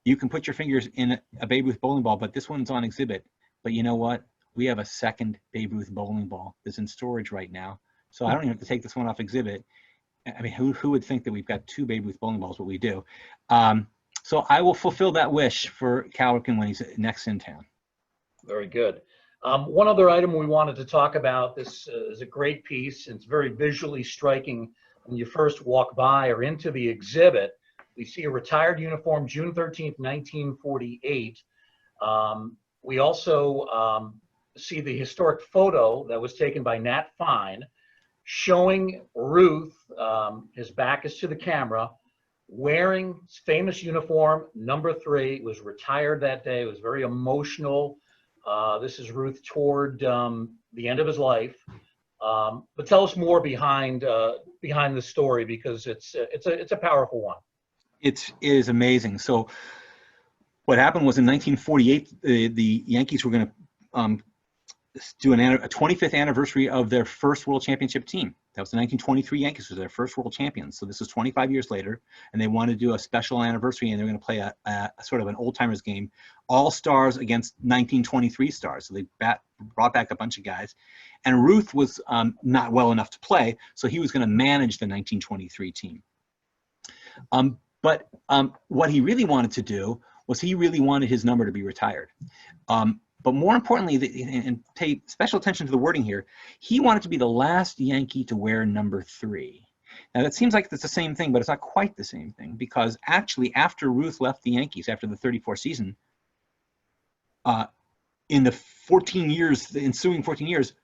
[SPEAKER 2] you can put your fingers in a Babe Ruth bowling ball, but this one's on exhibit. But you know what? We have a second Babe Ruth bowling ball that's in storage right now. So I don't even have to take this one off exhibit. I mean, who would think that we've got 2 Babe Ruth bowling balls, but we do. So I will fulfill that wish for Cal Ripken when he's next in town.
[SPEAKER 1] Very good. One other item we wanted to talk about, this is a great piece. It's very visually striking when you first walk by or into the exhibit. We see a retired uniform, June 13th, 1948. We also see the historic photo that was taken by Nat Fine showing Ruth, his back is to the camera, wearing his famous uniform, number 3. It was retired that day. It was very emotional. This is Ruth toward the end of his life. But tell us more behind behind the story, because it's a powerful one.
[SPEAKER 2] It is amazing. So what happened was in 1948, the Yankees were going to do a 25th anniversary of their first World Championship team. That was the 1923 Yankees, was their first World Champions. So this is 25 years later, and they wanted to do a special anniversary, and they're going to play a sort of an old-timers game, all stars against 1923 stars. So they brought back a bunch of guys, and Ruth was not well enough to play, so he was going to manage the 1923 team. But what he really wanted to do was he really wanted his number to be retired. But more importantly, and pay special attention to the wording here, he wanted to be the last Yankee to wear number 3. Now that seems like it's the same thing, but it's not quite the same thing, because actually after Ruth left the Yankees, after the 34 season, in the ensuing 14 years,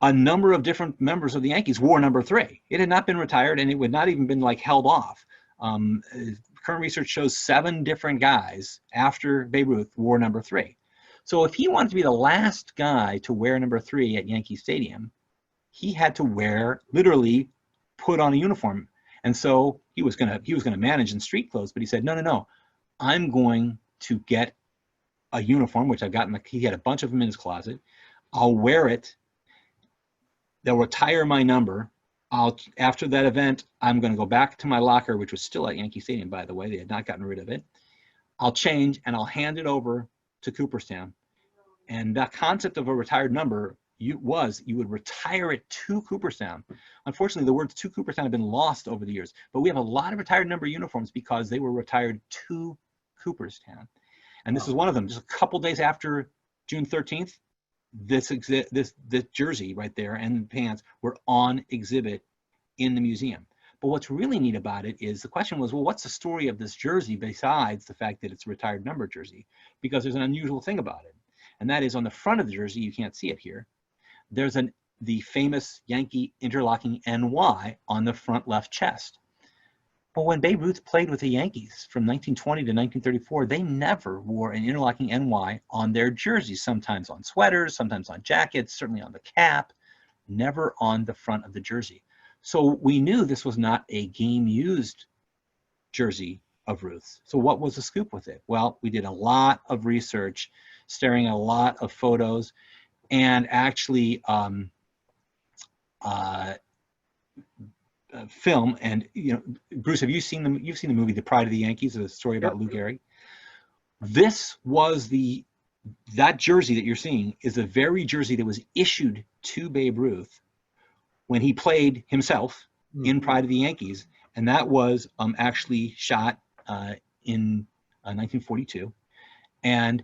[SPEAKER 2] a number of different members of the Yankees wore number 3. It had not been retired, and it would not even been like held off. Current research shows 7 different guys after Babe Ruth wore number 3. So if he wanted to be the last guy to wear number 3 at Yankee Stadium, he had to literally put on a uniform. And so he was gonna manage in street clothes, but he said, no, I'm going to get a uniform, which I've got he had a bunch of them in his closet. I'll wear it. They'll retire my number. After that event, I'm going to go back to my locker, which was still at Yankee Stadium, by the way. They had not gotten rid of it. I'll change, and I'll hand it over to Cooperstown. And that concept of a retired number you would retire it to Cooperstown. Unfortunately, the words to Cooperstown have been lost over the years, but we have a lot of retired number uniforms because they were retired to Cooperstown. And this is one of them. Just a couple days after June 13th, this jersey right there and pants were on exhibit in the museum. But what's really neat about it is the question was, well, what's the story of this jersey besides the fact that it's a retired number jersey? Because there's an unusual thing about it. And that is on the front of the jersey, you can't see it here, there's the famous Yankee interlocking NY on the front left chest. But when Babe Ruth played with the Yankees from 1920 to 1934, they never wore an interlocking NY on their jerseys, sometimes on sweaters, sometimes on jackets, certainly on the cap, never on the front of the jersey. So we knew this was not a game-used jersey of Ruth's. So what was the scoop with it? Well, we did a lot of research, staring at a lot of photos, and actually film. And Bruce, you've seen the movie The Pride of the Yankees, the story about Lou Gehrig. This was that jersey that you're seeing is the very jersey that was issued to Babe Ruth when he played himself in Pride of the Yankees, and that was actually shot in 1942, and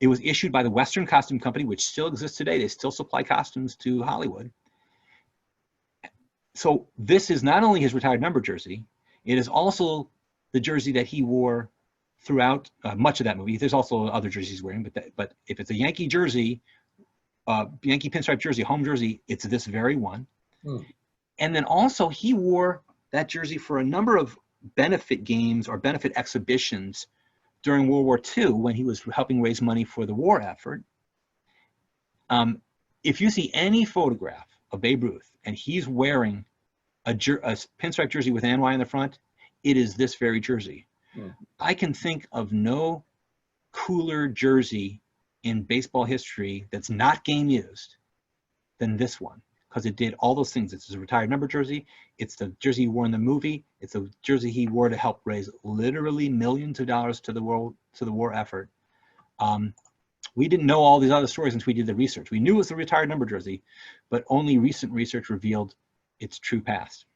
[SPEAKER 2] it was issued by the Western Costume Company, which still exists today. They still supply costumes to Hollywood. So this is not only his retired number jersey, it is also the jersey that he wore throughout much of that movie. There's also other jerseys he's wearing, but if it's a Yankee jersey, Yankee pinstripe jersey, home jersey, it's this very one. And then also he wore that jersey for a number of benefit games or benefit exhibitions during World War II when he was helping raise money for the war effort. If you see any photograph of Babe Ruth and he's wearing a pinstripe jersey with an NY in the front, it is this very jersey. I can think of no cooler jersey in baseball history that's not game used than this one, because it did all those things. It's a retired number jersey. It's the jersey he wore in the movie. It's a jersey he wore to help raise literally millions of dollars to the war effort. We didn't know all these other stories until we did the research. We knew it was the retired number jersey, but only recent research revealed its true past.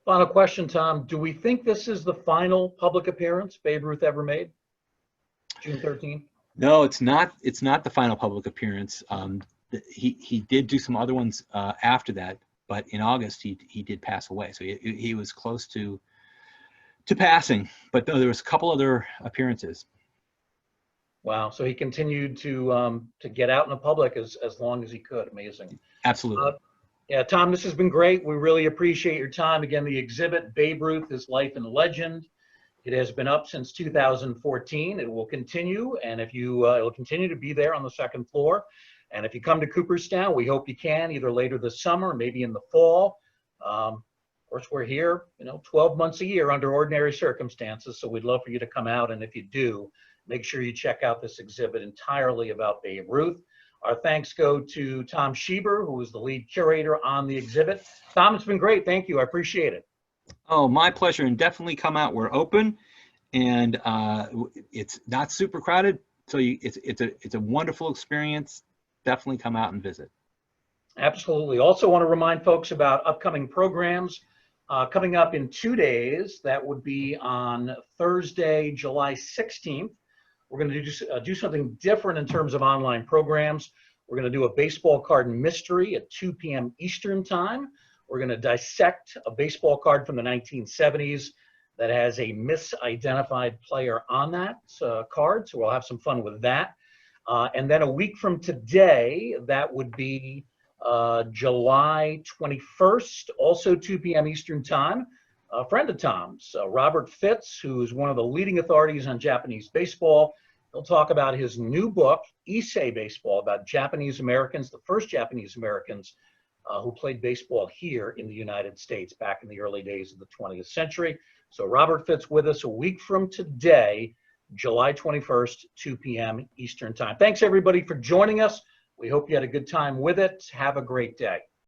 [SPEAKER 1] Final question, Tom. Do we think this is the final public appearance Babe Ruth ever made? June 13th?
[SPEAKER 2] No, it's not. It's not the final public appearance. He did do some other ones after that, but in August he did pass away. So he was close to passing, but no, there was a couple other appearances.
[SPEAKER 1] Wow. So he continued to get out in the public as long as he could. Amazing.
[SPEAKER 2] Absolutely.
[SPEAKER 1] Yeah, Tom, this has been great. We really appreciate your time. Again, the exhibit, Babe Ruth, His Life and Legend. It has been up since 2014. It will continue, and if you, it will continue to be there on the second floor. And if you come to Cooperstown, we hope you can, either later this summer, maybe in the fall. Of course, we're here, 12 months a year under ordinary circumstances, so we'd love for you to come out. And if you do, make sure you check out this exhibit entirely about Babe Ruth. Our thanks go to Tom Schieber, who is the lead curator on the exhibit. Tom, it's been great. Thank you. I appreciate it.
[SPEAKER 2] Oh, my pleasure. And definitely come out. We're open, and it's not super crowded, so it's a wonderful experience. Definitely come out and visit.
[SPEAKER 1] Absolutely. Also want to remind folks about upcoming programs coming up in 2 days. That would be on Thursday, July 16th. We're going to do something different in terms of online programs. We're going to do a baseball card mystery at 2 p.m. Eastern time. We're going to dissect a baseball card from the 1970s that has a misidentified player on that card. So we'll have some fun with that. And then a week from today, that would be July 21st, also 2 p.m. Eastern time. A friend of Tom's, Robert Fitz, who's one of the leading authorities on Japanese baseball. He'll talk about his new book, Issei Baseball, about Japanese Americans, the first Japanese Americans who played baseball here in the United States back in the early days of the 20th century. So Robert Fitz with us a week from today, July 21st, 2 p.m. Eastern time. Thanks, everybody, for joining us. We hope you had a good time with it. Have a great day.